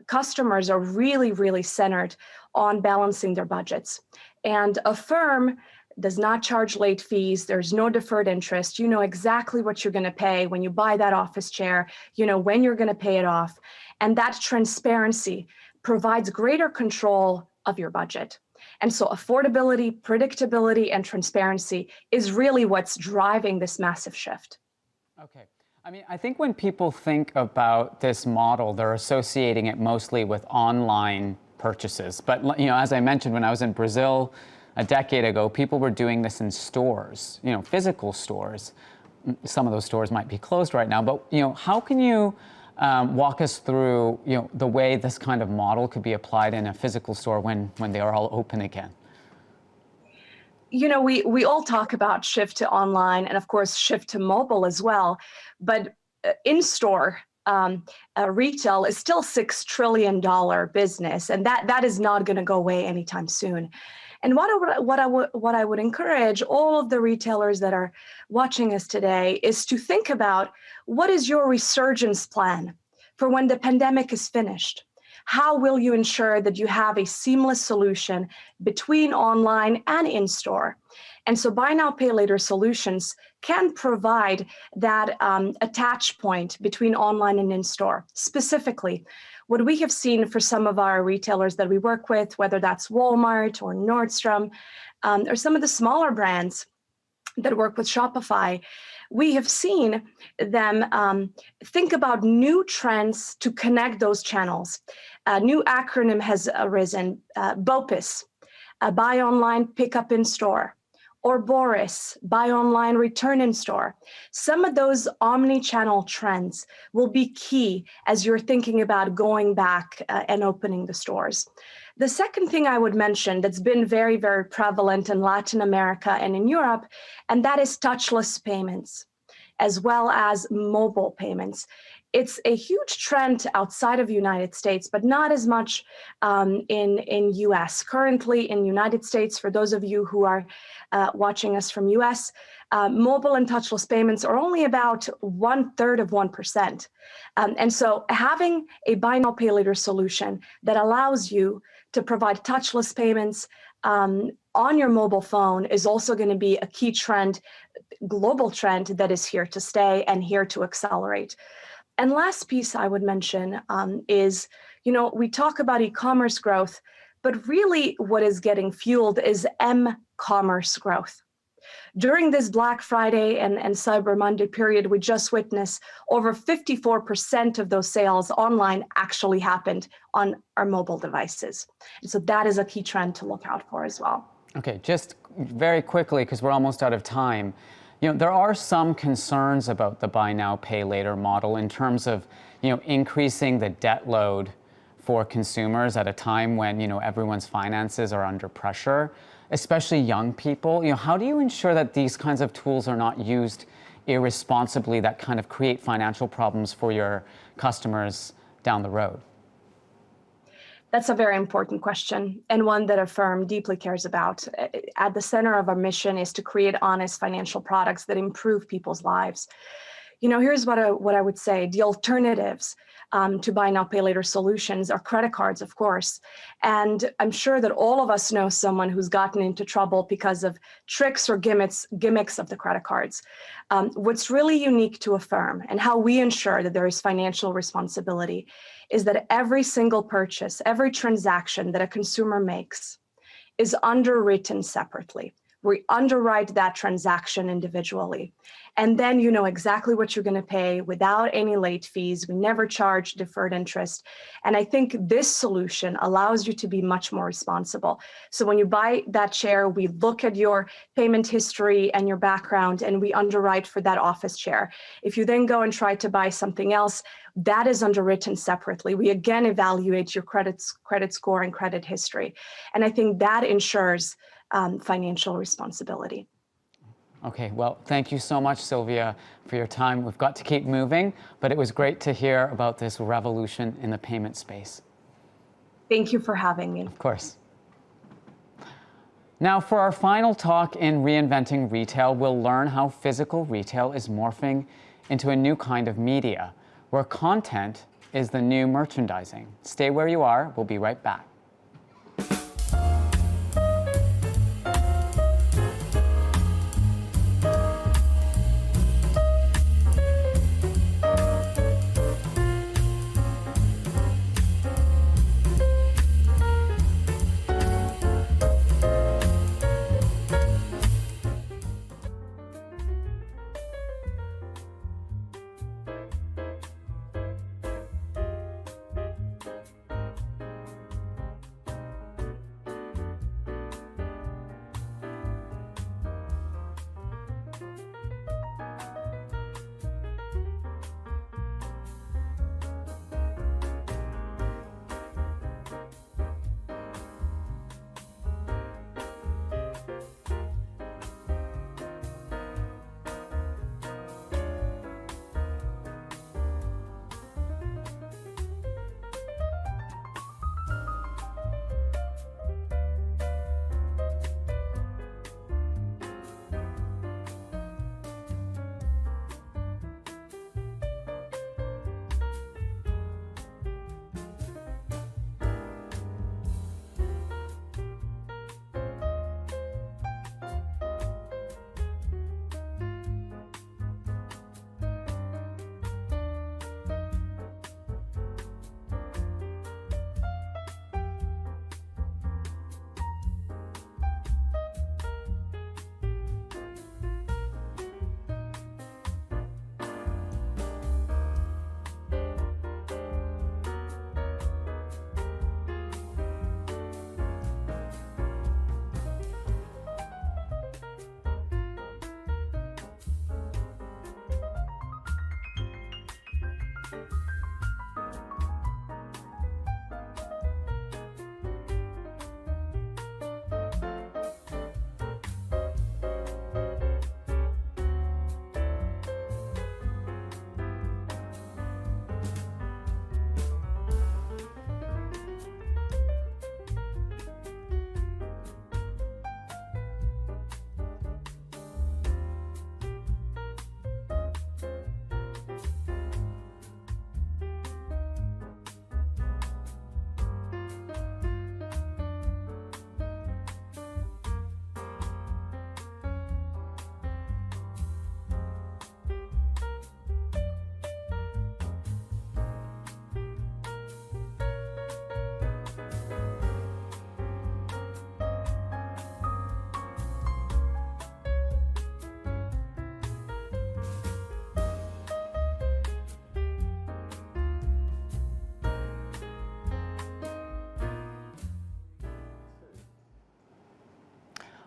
customers are really, really centered on balancing their budgets. And Affirm does not charge late fees. There's no deferred interest. You know exactly what you're going to pay when you buy that office chair. You know when you're going to pay it off. And that transparency provides greater control of your budget. And so affordability, predictability, and transparency is really what's driving this massive shift. Okay. I mean, I think when people think about this model, they're associating it mostly with online purchases. But, you know, as I mentioned, when I was in Brazil a decade ago, people were doing this in stores, you know, physical stores. Some of those stores might be closed right now, but, you know, how can you walk us through, you know, the way this kind of model could be applied in a physical store when they are all open again? You know, we all talk about shift to online and of course shift to mobile as well, but in store, retail is still $6 trillion business, and that is not going to go away anytime soon. And what I would encourage all of the retailers that are watching us today is to think about, what is your resurgence plan for when the pandemic is finished? How will you ensure that you have a seamless solution between online and in-store? And so buy now, pay later solutions can provide that attach point between online and in-store. Specifically, what we have seen for some of our retailers that we work with, whether that's Walmart or Nordstrom, or some of the smaller brands that work with Shopify, we have seen them think about new trends to connect those channels. A new acronym has arisen, BOPIS, buy online, pick up in store, or Boris, buy online, return in store. Some of those omni-channel trends will be key as you're thinking about going back and opening the stores. The second thing I would mention that's been very, very prevalent in Latin America and in Europe, and that is touchless payments, as well as mobile payments. It's a huge trend outside of the United States, but not as much in US. Currently in the United States, for those of you who are watching us from US, mobile and touchless payments are only about 1/3 of 1%. And so having a buy now, pay later solution that allows you to provide touchless payments on your mobile phone is also going to be a key trend, global trend that is here to stay and here to accelerate. And last piece I would mention is, we talk about e-commerce growth, but really what is getting fueled is m-commerce growth. During this Black Friday and Cyber Monday period, we just witnessed over 54% of those sales online actually happened on our mobile devices. And so that is a key trend to look out for as well. Okay, just very quickly, because we're almost out of time. There are some concerns about the buy now, pay later model in terms of, increasing the debt load for consumers at a time when, everyone's finances are under pressure, especially young people. How do you ensure that these kinds of tools are not used irresponsibly that kind of create financial problems for your customers down the road? That's a very important question, and one that our firm deeply cares about. At the center of our mission is to create honest financial products that improve people's lives. Here's what I would say. The alternatives to buy now, pay later solutions are credit cards, of course. And I'm sure that all of us know someone who's gotten into trouble because of tricks or gimmicks of the credit cards. What's really unique to a firm and how we ensure that there is financial responsibility is that every single purchase, every transaction that a consumer makes is underwritten separately. We underwrite that transaction individually. And then you know exactly what you're going to pay without any late fees. We never charge deferred interest. And I think this solution allows you to be much more responsible. So when you buy that chair, we look at your payment history and your background, and we underwrite for that office chair. If you then go and try to buy something else, that is underwritten separately. We again evaluate your credit score and credit history. And I think that ensures financial responsibility. Okay, well, thank you so much, Sylvia, for your time. We've got to keep moving, but it was great to hear about this revolution in the payment space. Thank you for having me. Of course. Now, for our final talk in Reinventing Retail, we'll learn how physical retail is morphing into a new kind of media, where content is the new merchandising. Stay where you are. We'll be right back.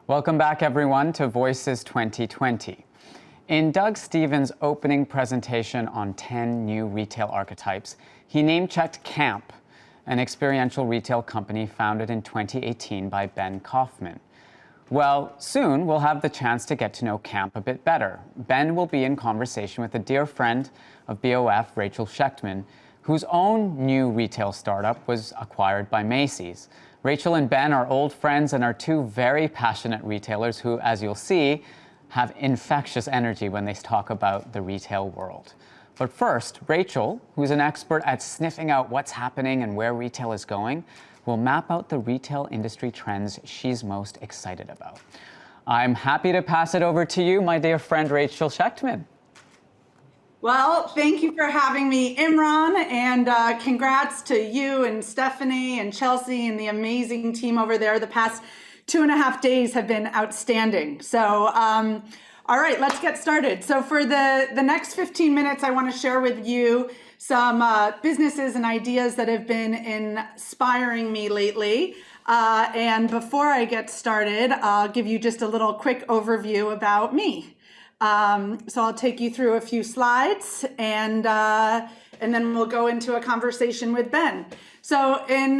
Welcome back, everyone, to Voices 2020. In Doug Stevens' opening presentation on 10 new retail archetypes, he name-checked Camp, an experiential retail company founded in 2018 by Ben Kaufman. Well, soon we'll have the chance to get to know Camp a bit better. Ben will be in conversation with a dear friend of BOF, Rachel Shechtman, whose own new retail startup was acquired by Macy's. Rachel and Ben are old friends and are two very passionate retailers who, as you'll see, have infectious energy when they talk about the retail world. But first, Rachel, who's an expert at sniffing out what's happening and where retail is going, will map out the retail industry trends she's most excited about. I'm happy to pass it over to you, my dear friend Rachel Shechtman. Well, thank you for having me, Imran, and congrats to you and Stephanie and Chelsea and the amazing team over there. The past 2.5 days have been outstanding. So, all right, let's get started. So for the next 15 minutes, I want to share with you some businesses and ideas that have been inspiring me lately. And before I get started, I'll give you just a little quick overview about me. So I'll take you through a few slides and then we'll go into a conversation with Ben. So in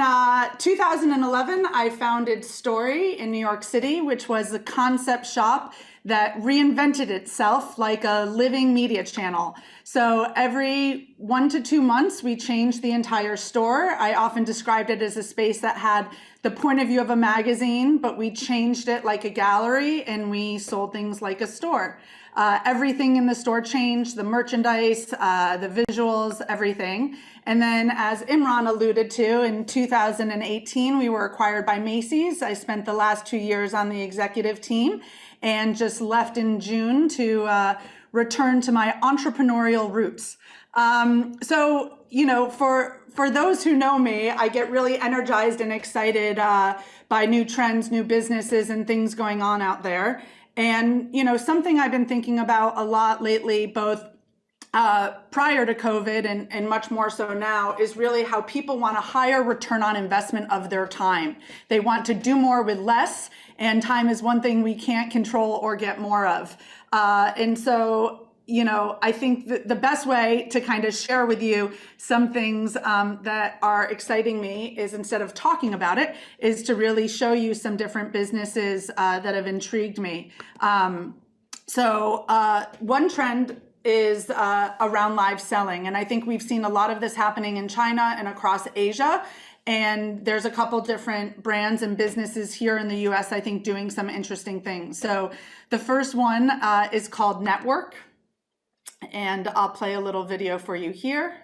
2011, I founded Story in New York City, which was a concept shop that reinvented itself like a living media channel. So every 1 to 2 months, we changed the entire store. I often described it as a space that had the point of view of a magazine, but we changed it like a gallery and we sold things like a store. Everything in the store changed, the merchandise, the visuals, everything. And then as Imran alluded to, in 2018, we were acquired by Macy's. I spent the last 2 years on the executive team and just left in June to return to my entrepreneurial roots. So, you know, for those who know me, I get really energized and excited by new trends, new businesses, and things going on out there. And, you know, something I've been thinking about a lot lately, both prior to COVID and much more so now, is really how people want a higher return on investment of their time. They want to do more with less, and time is one thing we can't control or get more of. And so, you know, I think the best way to kind of share with you some things that are exciting me is, instead of talking about it, is to really show you some different businesses that have intrigued me. So one trend is around live selling. And I think we've seen a lot of this happening in China and across Asia. And there's a couple different brands and businesses here in the US, I think, doing some interesting things. So the first one is called Network. And I'll play a little video for you here.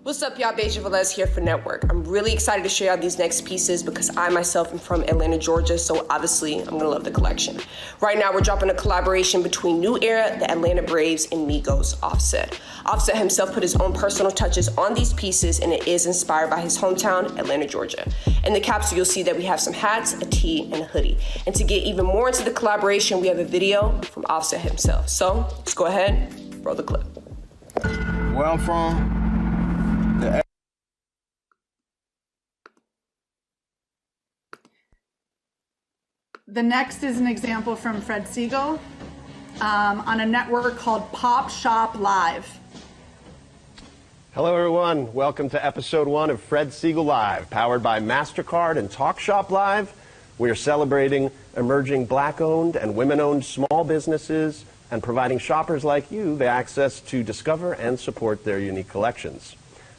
What's up, y'all? Beja Velez here for Network. I'm really excited to share out these next pieces because I myself am from Atlanta, Georgia, so obviously I'm gonna love the collection. Right now, we're dropping a collaboration between New Era, the Atlanta Braves, and Migos, Offset. Offset himself put his own personal touches on these pieces, and it is inspired by his hometown, Atlanta, Georgia. In the capsule, you'll see that we have some hats, a tee, and a hoodie. And to get even more into the collaboration, we have a video from Offset himself. So let's go ahead, roll the clip. Where I'm from, The next is an example from Fred Siegel on a network called Pop Shop Live. Hello, everyone. Welcome to episode 1 of Fred Siegel Live, powered by MasterCard and Talk Shop Live. We are celebrating emerging Black-owned and women-owned small businesses and providing shoppers like you the access to discover and support their unique collections.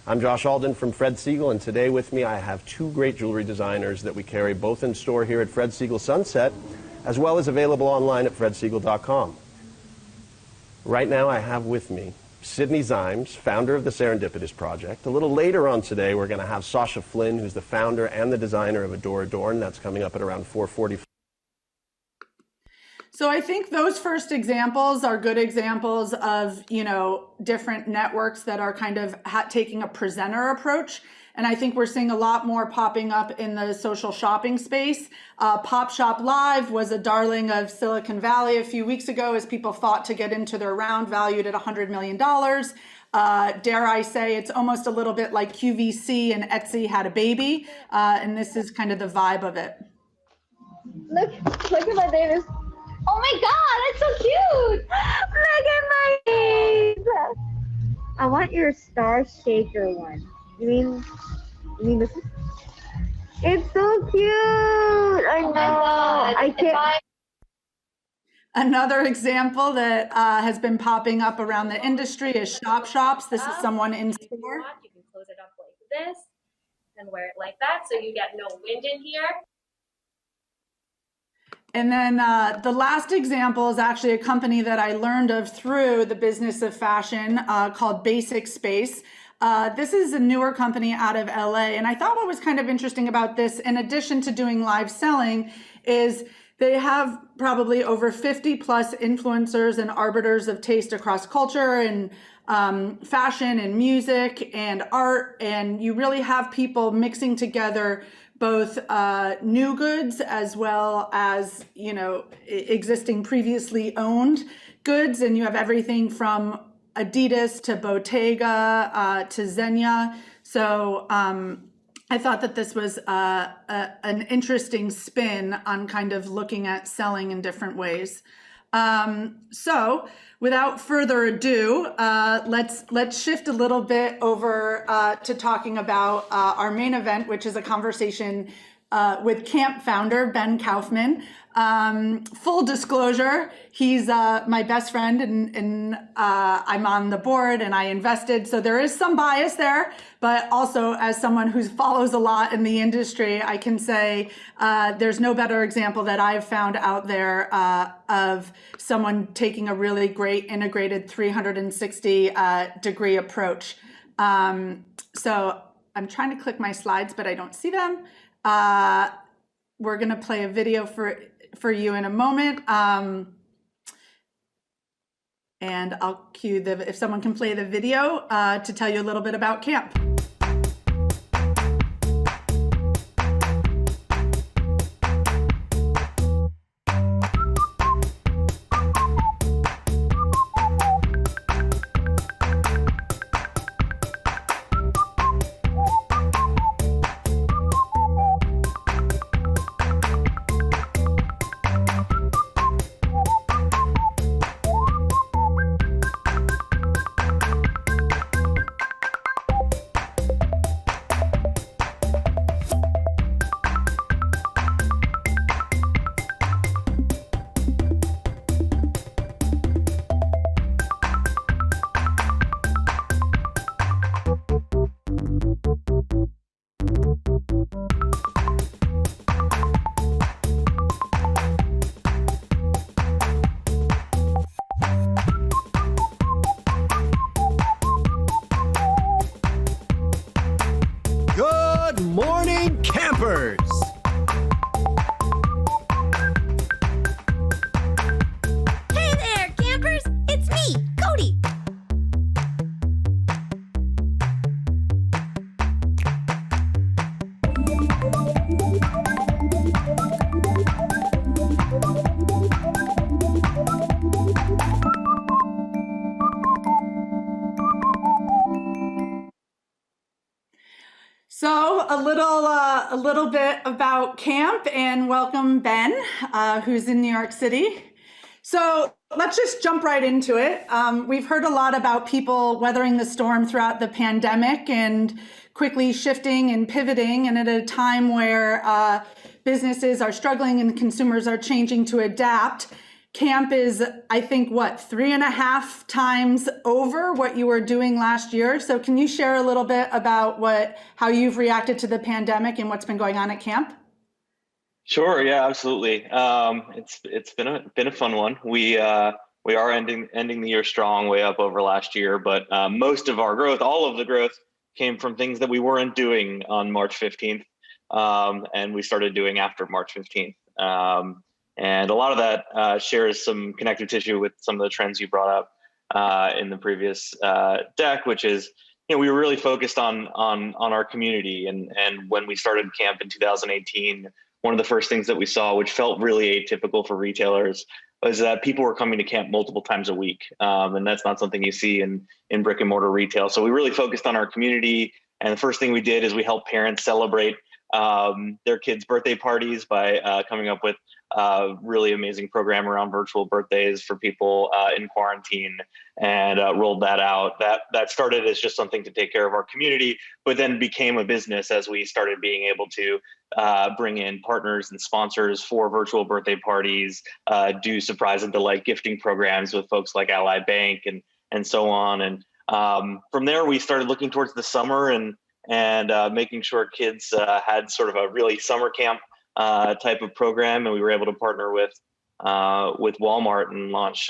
I'm Josh Alden from Fred Siegel, and today with me I have 2 great jewelry designers that we carry both in store here at Fred Siegel Sunset, as well as available online at fredsiegel.com. Right now I have with me Sydney Zimes, founder of the Serendipitous Project. A little later on today we're going to have Sasha Flynn, who's the founder and the designer of Adore Adorn. That's coming up at around 4:45. So I think those first examples are good examples of, you know, different networks that are kind of taking a presenter approach. And I think we're seeing a lot more popping up in the social shopping space. Pop Shop Live was a darling of Silicon Valley a few weeks ago as people fought to get into their round valued at $100 million. Dare I say, it's almost a little bit like QVC and Etsy had a baby, and this is kind of the vibe of it. Look at my babies. Oh my God, that's so cute. Look at my babies. I want your Star Shaker one. You mean this? It's so cute. I know. I can't. Another example that has been popping up around the industry is shop shops. This is someone in store. You can close it up like this and wear it like that so you get no wind in here. And then the last example is actually a company that I learned of through the business of fashion called Basic Space. This is a newer company out of LA. And I thought what was kind of interesting about this, in addition to doing live selling, is they have probably over 50 plus influencers and arbiters of taste across culture and fashion and music and art. And you really have people mixing together both new goods as well as, you know, existing previously owned goods. And you have everything from Adidas to Bottega to Xenia. So I thought that this was an interesting spin on kind of looking at selling in different ways. So without further ado, let's shift a little bit over to talking about our main event, which is a conversation with Camp founder Ben Kaufman. Full disclosure, he's my best friend and I'm on the board and I invested. So there is some bias there, but also as someone who follows a lot in the industry, I can say there's no better example that I've found out there of someone taking a really great integrated 360 degree approach. So I'm trying to click my slides, but I don't see them. We're going to play a video for you in a moment. And I'll cue if someone can play the video to tell you a little bit about camp. Good morning, campers! Hey there, campers! It's me, Cody! So a little bit about camp, and welcome Ben, who's in New York City. So let's just jump right into it. We've heard a lot about people weathering the storm throughout the pandemic and quickly shifting and pivoting, and at a time where businesses are struggling and consumers are changing to adapt. Camp is, I think, what, 3.5 times over what you were doing last year. So can you share a little bit about how you've reacted to the pandemic and what's been going on at camp? Sure. Yeah, absolutely. It's been a fun one. We are ending the year strong, way up over last year. But most of our growth, all of the growth, came from things that we weren't doing on March 15th, and we started doing after March 15th. And a lot of that shares some connective tissue with some of the trends you brought up in the previous deck, which is, we were really focused on our community. And when we started camp in 2018, one of the first things that we saw, which felt really atypical for retailers, was that people were coming to camp multiple times a week. And that's not something you see in brick and mortar retail. So we really focused on our community. And the first thing we did is we helped parents celebrate their kids' birthday parties by coming up with a really amazing program around virtual birthdays for people in quarantine, and rolled that out. That started as just something to take care of our community, but then became a business as we started being able to bring in partners and sponsors for virtual birthday parties, do surprise and delight gifting programs with folks like Ally Bank and so on. And from there, we started looking towards the summer and making sure kids had sort of a really summer camp type of program, and we were able to partner with Walmart and launch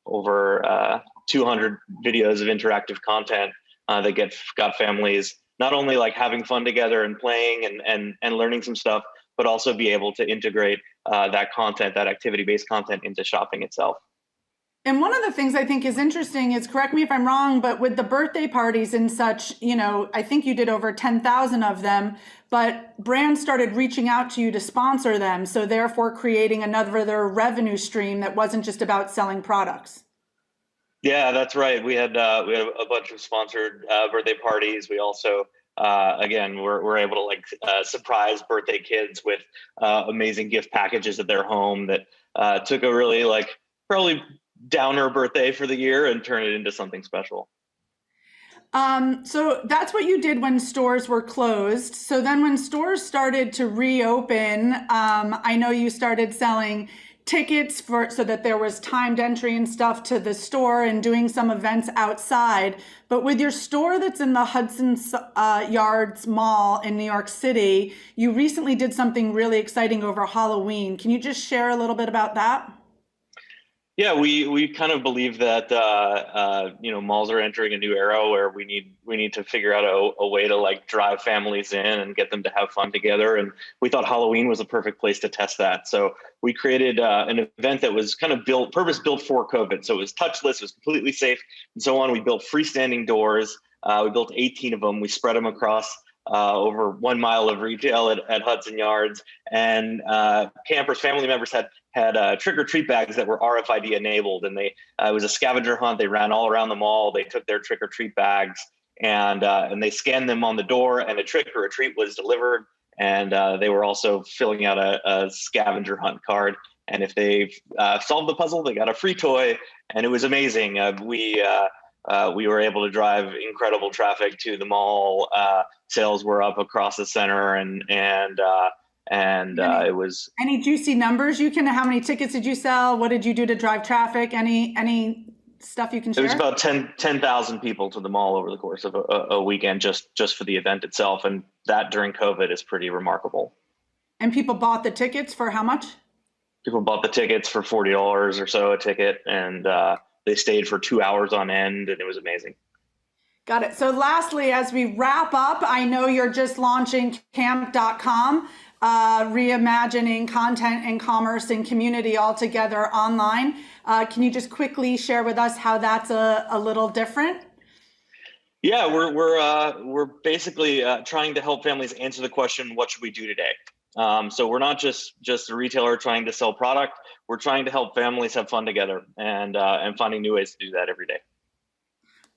over 200 videos of interactive content that got families not only like having fun together and playing and learning some stuff, but also be able to integrate that content, that activity-based content, into shopping itself. And one of the things I think is interesting is, correct me if I'm wrong, but with the birthday parties and such, I think you did over 10,000 of them, but brands started reaching out to you to sponsor them. So therefore creating another revenue stream that wasn't just about selling products. Yeah, that's right. We had a bunch of sponsored birthday parties. We also, again, we're able to surprise birthday kids with amazing gift packages at their home that took a really probably downer birthday for the year and turn it into something special. So that's what you did when stores were closed. So then when stores started to reopen, I know you started selling tickets so that there was timed entry and stuff to the store and doing some events outside. But with your store that's in the Hudson Yards Mall in New York City, you recently did something really exciting over Halloween. Can you just share a little bit about that? Yeah, we kind of believe that malls are entering a new era where we need to figure out a way to drive families in and get them to have fun together. And we thought Halloween was a perfect place to test that. So we created an event that was kind of purpose built for COVID. So it was touchless, it was completely safe, and so on. We built freestanding doors. We built 18 of them. We spread them across over 1 mile of retail at Hudson Yards, and campers, family members had trick-or-treat bags that were RFID enabled, and it was a scavenger hunt. They ran all around the mall. They took their trick-or-treat bags and they scanned them on the door, and a trick-or-treat was delivered. And they were also filling out a scavenger hunt card. And if they solved the puzzle, they got a free toy, and it was amazing. We were able to drive incredible traffic to the mall. Sales were up across the center, and it was. Any juicy numbers how many tickets did you sell? What did you do to drive traffic? Any stuff you can share? It was about 10,000 people to the mall over the course of a weekend, just for the event itself. And that during COVID is pretty remarkable. And people bought the tickets for how much? People bought the tickets for $40 or so a ticket, and they stayed for 2 hours on end, and it was amazing. Got it. So lastly, as we wrap up, I know you're just launching camp.com, reimagining content and commerce and community all together online. Can you just quickly share with us how that's a little different? Yeah, we're basically trying to help families answer the question, what should we do today? So we're not just a retailer trying to sell product. We're trying to help families have fun together and finding new ways to do that every day.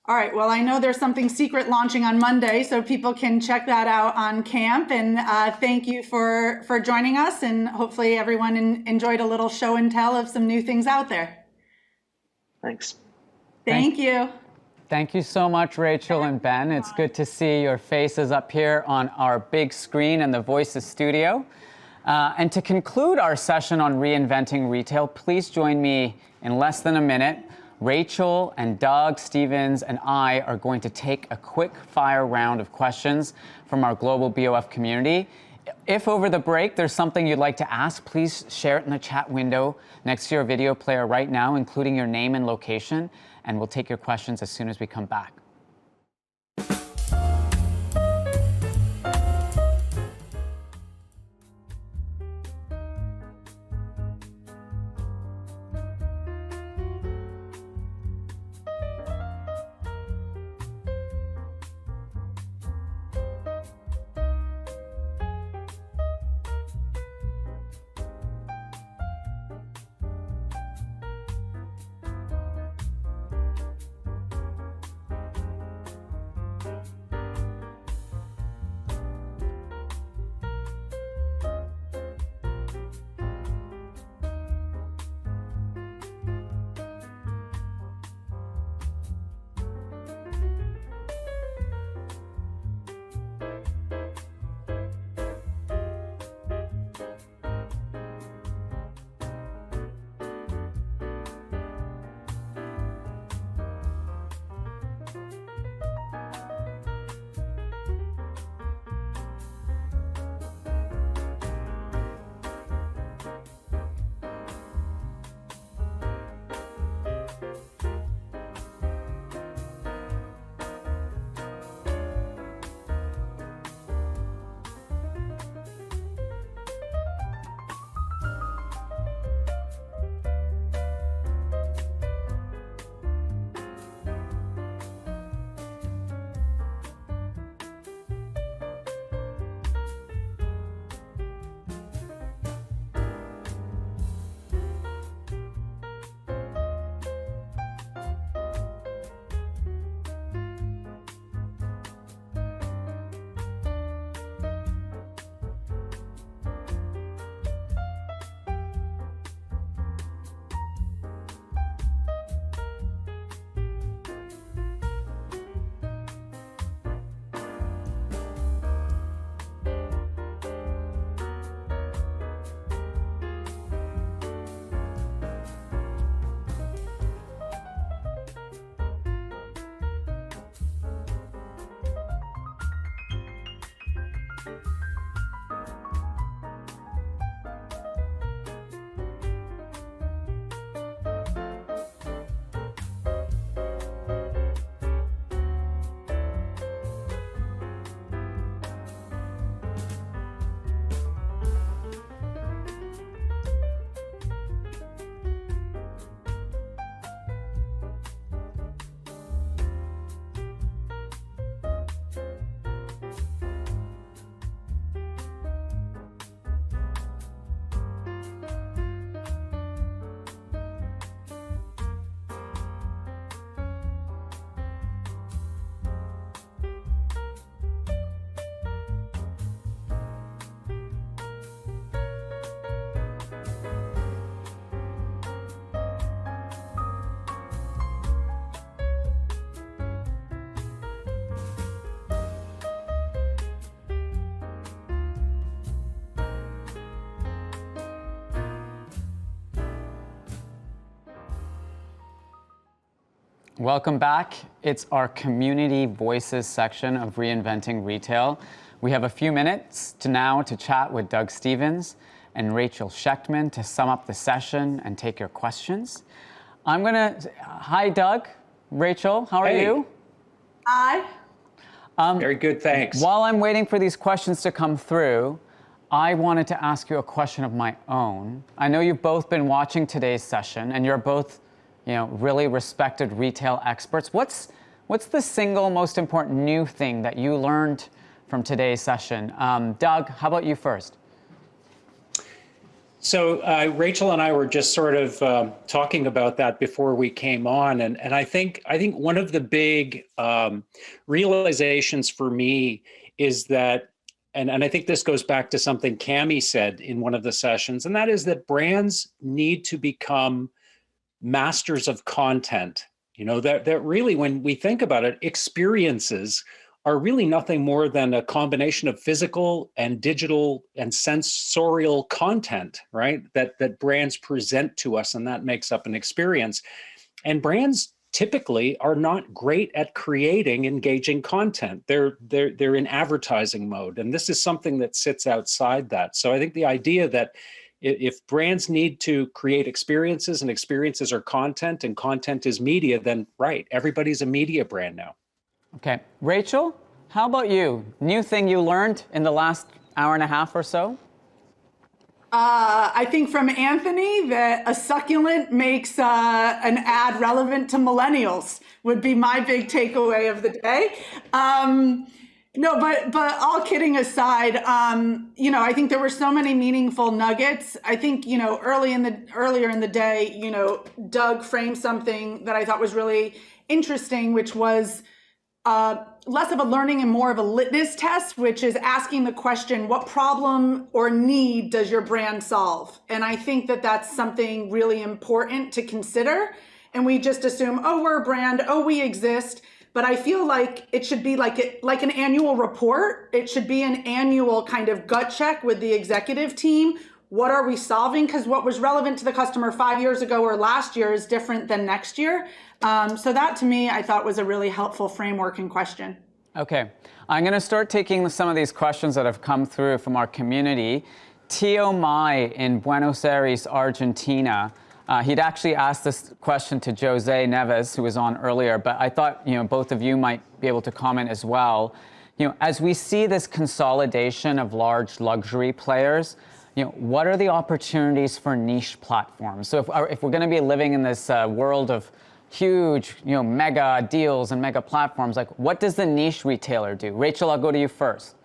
All right. Well, I know there's something secret launching on Monday, so people can check that out on Camp. And thank you for joining us. And hopefully everyone enjoyed a little show and tell of some new things out there. Thanks. Thank you. Thank you so much, Rachel and Ben. It's good to see your faces up here on our big screen in the Voices studio. And to conclude our session on reinventing retail, please join me in less than a minute. Rachel and Doug Stevens and I are going to take a quick fire round of questions from our global BOF community. If over the break there's something you'd like to ask, please share it in the chat window next to your video player right now, including your name and location, and we'll take your questions as soon as we come back. Welcome back. It's our Community Voices section of Reinventing Retail. We have a few minutes to chat with Doug Stevens and Rachel Schechtman to sum up the session and take your questions. Hi Doug, Rachel, how are you? Hi. Very good, thanks. While I'm waiting for these questions to come through, I wanted to ask you a question of my own. I know you've both been watching today's session and you're both really respected retail experts. What's the single most important new thing that you learned from today's session? Doug, how about you first? So Rachel and I were just sort of talking about that before we came on, and I think one of the big realizations for me is that, and I think this goes back to something Cami said in one of the sessions, and that is that brands need to become masters of content. That really, when we think about it, experiences are really nothing more than a combination of physical and digital and sensorial content, right? That brands present to us, and that makes up an experience. And brands typically are not great at creating engaging content. They're in advertising mode, and this is something that sits outside that. So I think the idea that if brands need to create experiences and experiences are content and content is media, then right, everybody's a media brand now. Okay. Rachel, how about you? New thing you learned in the last hour and a half or so? I think from Anthony that a succulent makes an ad relevant to millennials would be my big takeaway of the day. No, but all kidding aside, I think there were so many meaningful nuggets. I think, earlier in the day, Doug framed something that I thought was really interesting, which was less of a learning and more of a litmus test, which is asking the question, what problem or need does your brand solve? And I think that that's something really important to consider. And we just assume, oh, we're a brand, oh, we exist. But I feel like it should be like an annual report. It should be an annual kind of gut check with the executive team. What are we solving? Because what was relevant to the customer 5 years ago or last year is different than next year. So that to me, I thought was a really helpful framework and question. Okay, I'm going to start taking some of these questions that have come through from our community. Tio Mai in Buenos Aires, Argentina. He'd actually asked this question to Jose Neves, who was on earlier, but I thought, both of you might be able to comment as well. As we see this consolidation of large luxury players, what are the opportunities for niche platforms? So if we're going to be living in this world of huge, mega deals and mega platforms, like what does the niche retailer do? Rachel, I'll go to you first.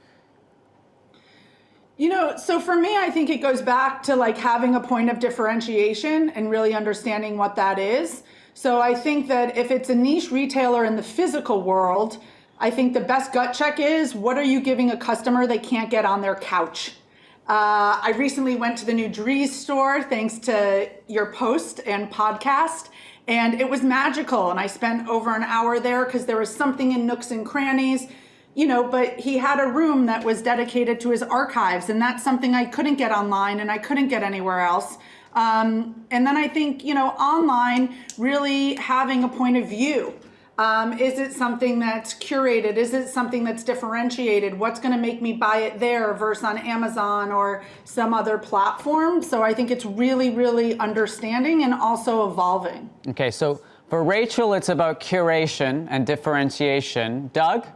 So for me, I think it goes back to like having a point of differentiation and really understanding what that is. So I think that if it's a niche retailer in the physical world, I think the best gut check is, what are you giving a customer they can't get on their couch? I recently went to the new Dries store, thanks to your post and podcast, and it was magical. And I spent over an hour there because there was something in nooks and crannies. But he had a room that was dedicated to his archives, and that's something I couldn't get online and I couldn't get anywhere else. And then I think, online, really having a point of view. Is it something that's curated? Is it something that's differentiated? What's going to make me buy it there versus on Amazon or some other platform? So I think it's really, really understanding and also evolving. Okay, so for Rachel, it's about curation and differentiation. Doug?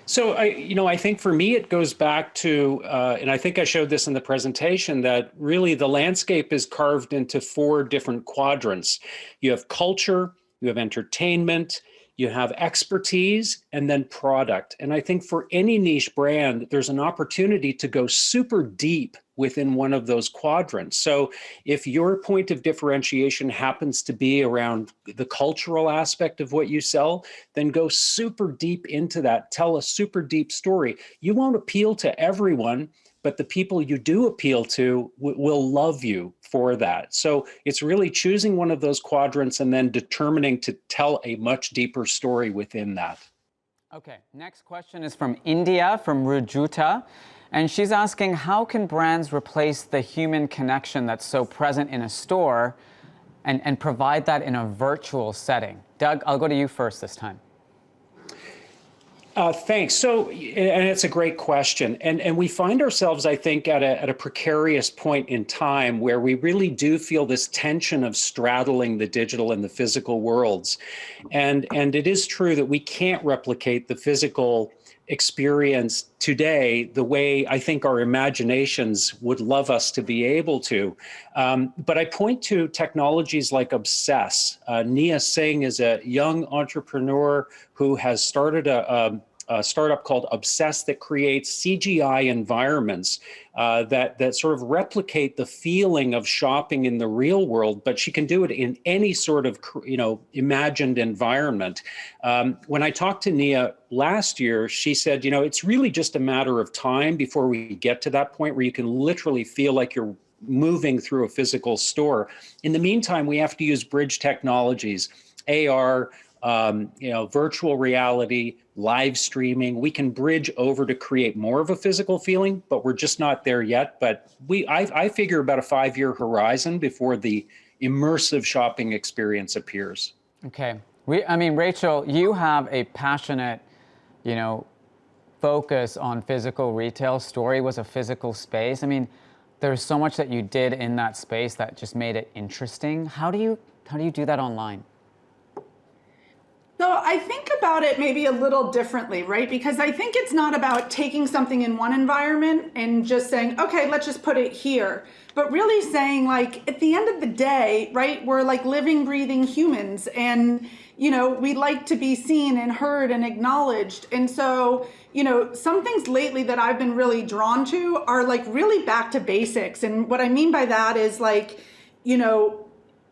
So I think for me, it goes back to, and I think I showed this in the presentation, that really the landscape is carved into 4 different quadrants. You have culture, you have entertainment, you have expertise, and then product. And I think for any niche brand, there's an opportunity to go super deep within one of those quadrants. So if your point of differentiation happens to be around the cultural aspect of what you sell, then go super deep into that, tell a super deep story. You won't appeal to everyone, but the people you do appeal to will love you for that. So it's really choosing one of those quadrants and then determining to tell a much deeper story within that. Okay, next question is from India, from Rujuta. And she's asking, how can brands replace the human connection that's so present in a store and provide that in a virtual setting? Doug, I'll go to you first this time. Thanks. So, and it's a great question. And we find ourselves, I think, at a precarious point in time where we really do feel this tension of straddling the digital and the physical worlds. And it is true that we can't replicate the physical experience today the way I think our imaginations would love us to be able to. But I point to technologies like Obsess. Nia Singh is a young entrepreneur who has started a startup called Obsess that creates CGI environments that sort of replicate the feeling of shopping in the real world, but she can do it in any sort of imagined environment. When I talked to Nia last year, she said, it's really just a matter of time before we get to that point where you can literally feel like you're moving through a physical store. In the meantime, we have to use bridge technologies, AR, virtual reality, live streaming. We can bridge over to create more of a physical feeling, but we're just not there yet. But I figure about a 5-year horizon before the immersive shopping experience appears. Okay. Rachel, you have a passionate, focus on physical retail. Story was a physical space. There's so much that you did in that space that just made it interesting. How do you do that online? So I think about it maybe a little differently, right? Because I think it's not about taking something in one environment and just saying, okay, let's just put it here. But really saying, like, at the end of the day, right, we're like living, breathing humans. And, we like to be seen and heard and acknowledged. And so, some things lately that I've been really drawn to are like really back to basics. And what I mean by that is like,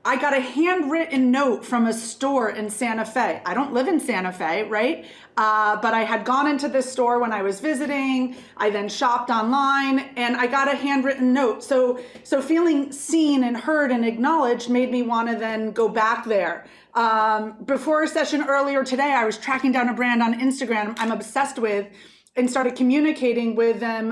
I got a handwritten note from a store in Santa Fe. I don't live in Santa Fe, right? But I had gone into this store when I was visiting. I then shopped online and I got a handwritten note. So feeling seen and heard and acknowledged made me want to then go back there. Before a session earlier today, I was tracking down a brand on Instagram I'm obsessed with and started communicating with them,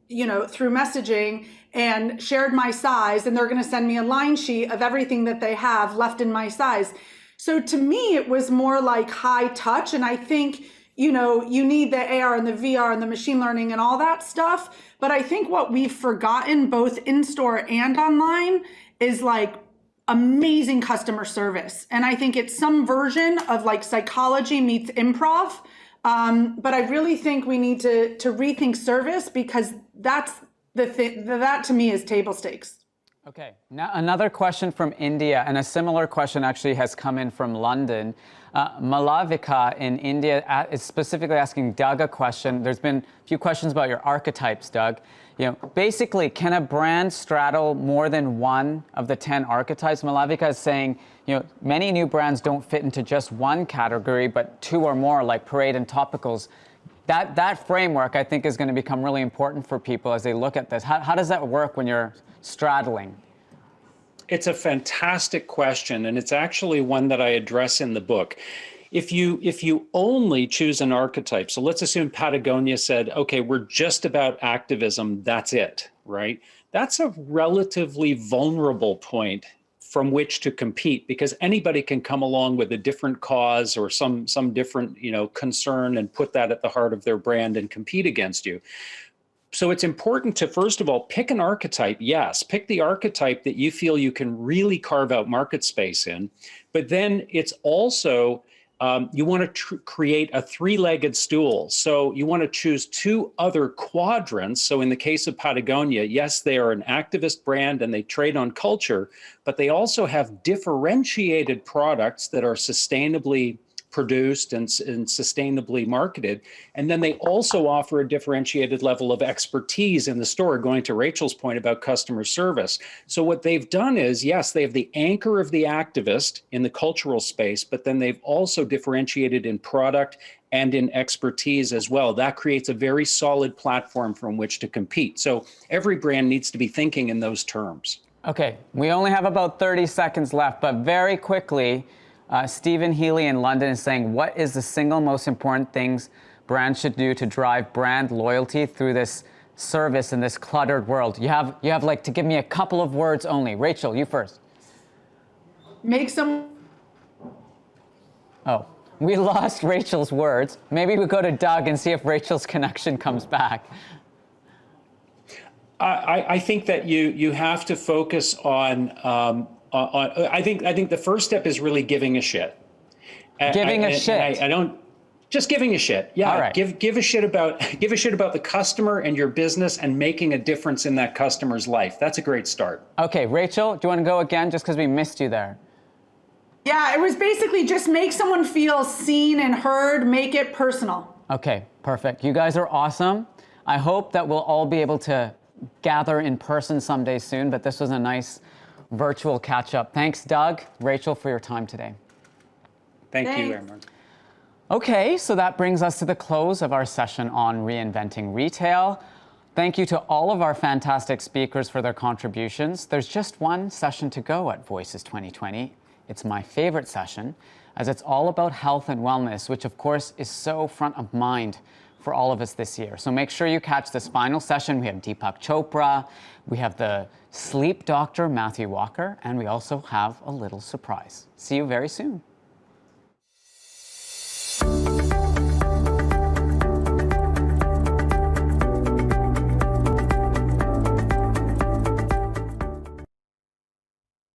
through messaging, and shared my size, and they're going to send me a line sheet of everything that they have left in my size. So to me, it was more like high touch. And I think, you need the AR and the VR and the machine learning and all that stuff. But I think what we've forgotten both in store and online is like amazing customer service. And I think it's some version of like psychology meets improv. But I really think we need to rethink service, because that's the thing that to me is table stakes. Okay, now another question from India, and a similar question actually has come in from London. Malavika in India is specifically asking Doug a question. There's been a few questions about your archetypes, Doug. Basically, can a brand straddle more than one of the 10 archetypes? Malavika is saying, many new brands don't fit into just one category, but 2 or more, like Parade and Topicals. That framework, I think, is going to become really important for people as they look at this. How does that work when you're straddling? It's a fantastic question, and it's actually one that I address in the book. If you only choose an archetype, so let's assume Patagonia said, okay, we're just about activism, that's it, right? That's a relatively vulnerable point from which to compete, because anybody can come along with a different cause or some different, concern and put that at the heart of their brand and compete against you. So it's important to, first of all, pick an archetype. Yes, pick the archetype that you feel you can really carve out market space in. But then it's also, you want to create a three-legged stool. So you want to choose two other quadrants. So in the case of Patagonia, yes, they are an activist brand and they trade on culture, but they also have differentiated products that are sustainably produced and sustainably marketed. And then they also offer a differentiated level of expertise in the store, going to Rachel's point about customer service. So what they've done is, yes, they have the anchor of the activist in the cultural space, but then they've also differentiated in product and in expertise as well. That creates a very solid platform from which to compete. So every brand needs to be thinking in those terms. Okay, we only have about 30 seconds left, but very quickly, Stephen Healy in London is saying, what is the single most important things brands should do to drive brand loyalty through this service in this cluttered world? You have like to give me a couple of words only. Rachel, you first. Oh, we lost Rachel's words. Maybe we go to Doug and see if Rachel's connection comes back. I think that you have to focus on I think the first step is really giving a shit. Giving a shit. I don't just giving a shit. Yeah. All right. Give a shit about the customer and your business and making a difference in that customer's life. That's a great start. Okay, Rachel, do you want to go again just because we missed you there? Yeah, it was basically just make someone feel seen and heard, make it personal. Okay, perfect. You guys are awesome. I hope that we'll all be able to gather in person someday soon, but this was a nice virtual catch-up. Thanks, Doug, Rachel, for your time today. Thank you, Aaron. Okay, so that brings us to the close of our session on reinventing retail. Thank you to all of our fantastic speakers for their contributions. There's just one session to go at Voices 2020. It's my favorite session, as it's all about health and wellness, which of course is so front of mind for all of us this year. So make sure you catch this final session. We have Deepak Chopra, we have the sleep doctor, Matthew Walker, and we also have a little surprise. See you very soon.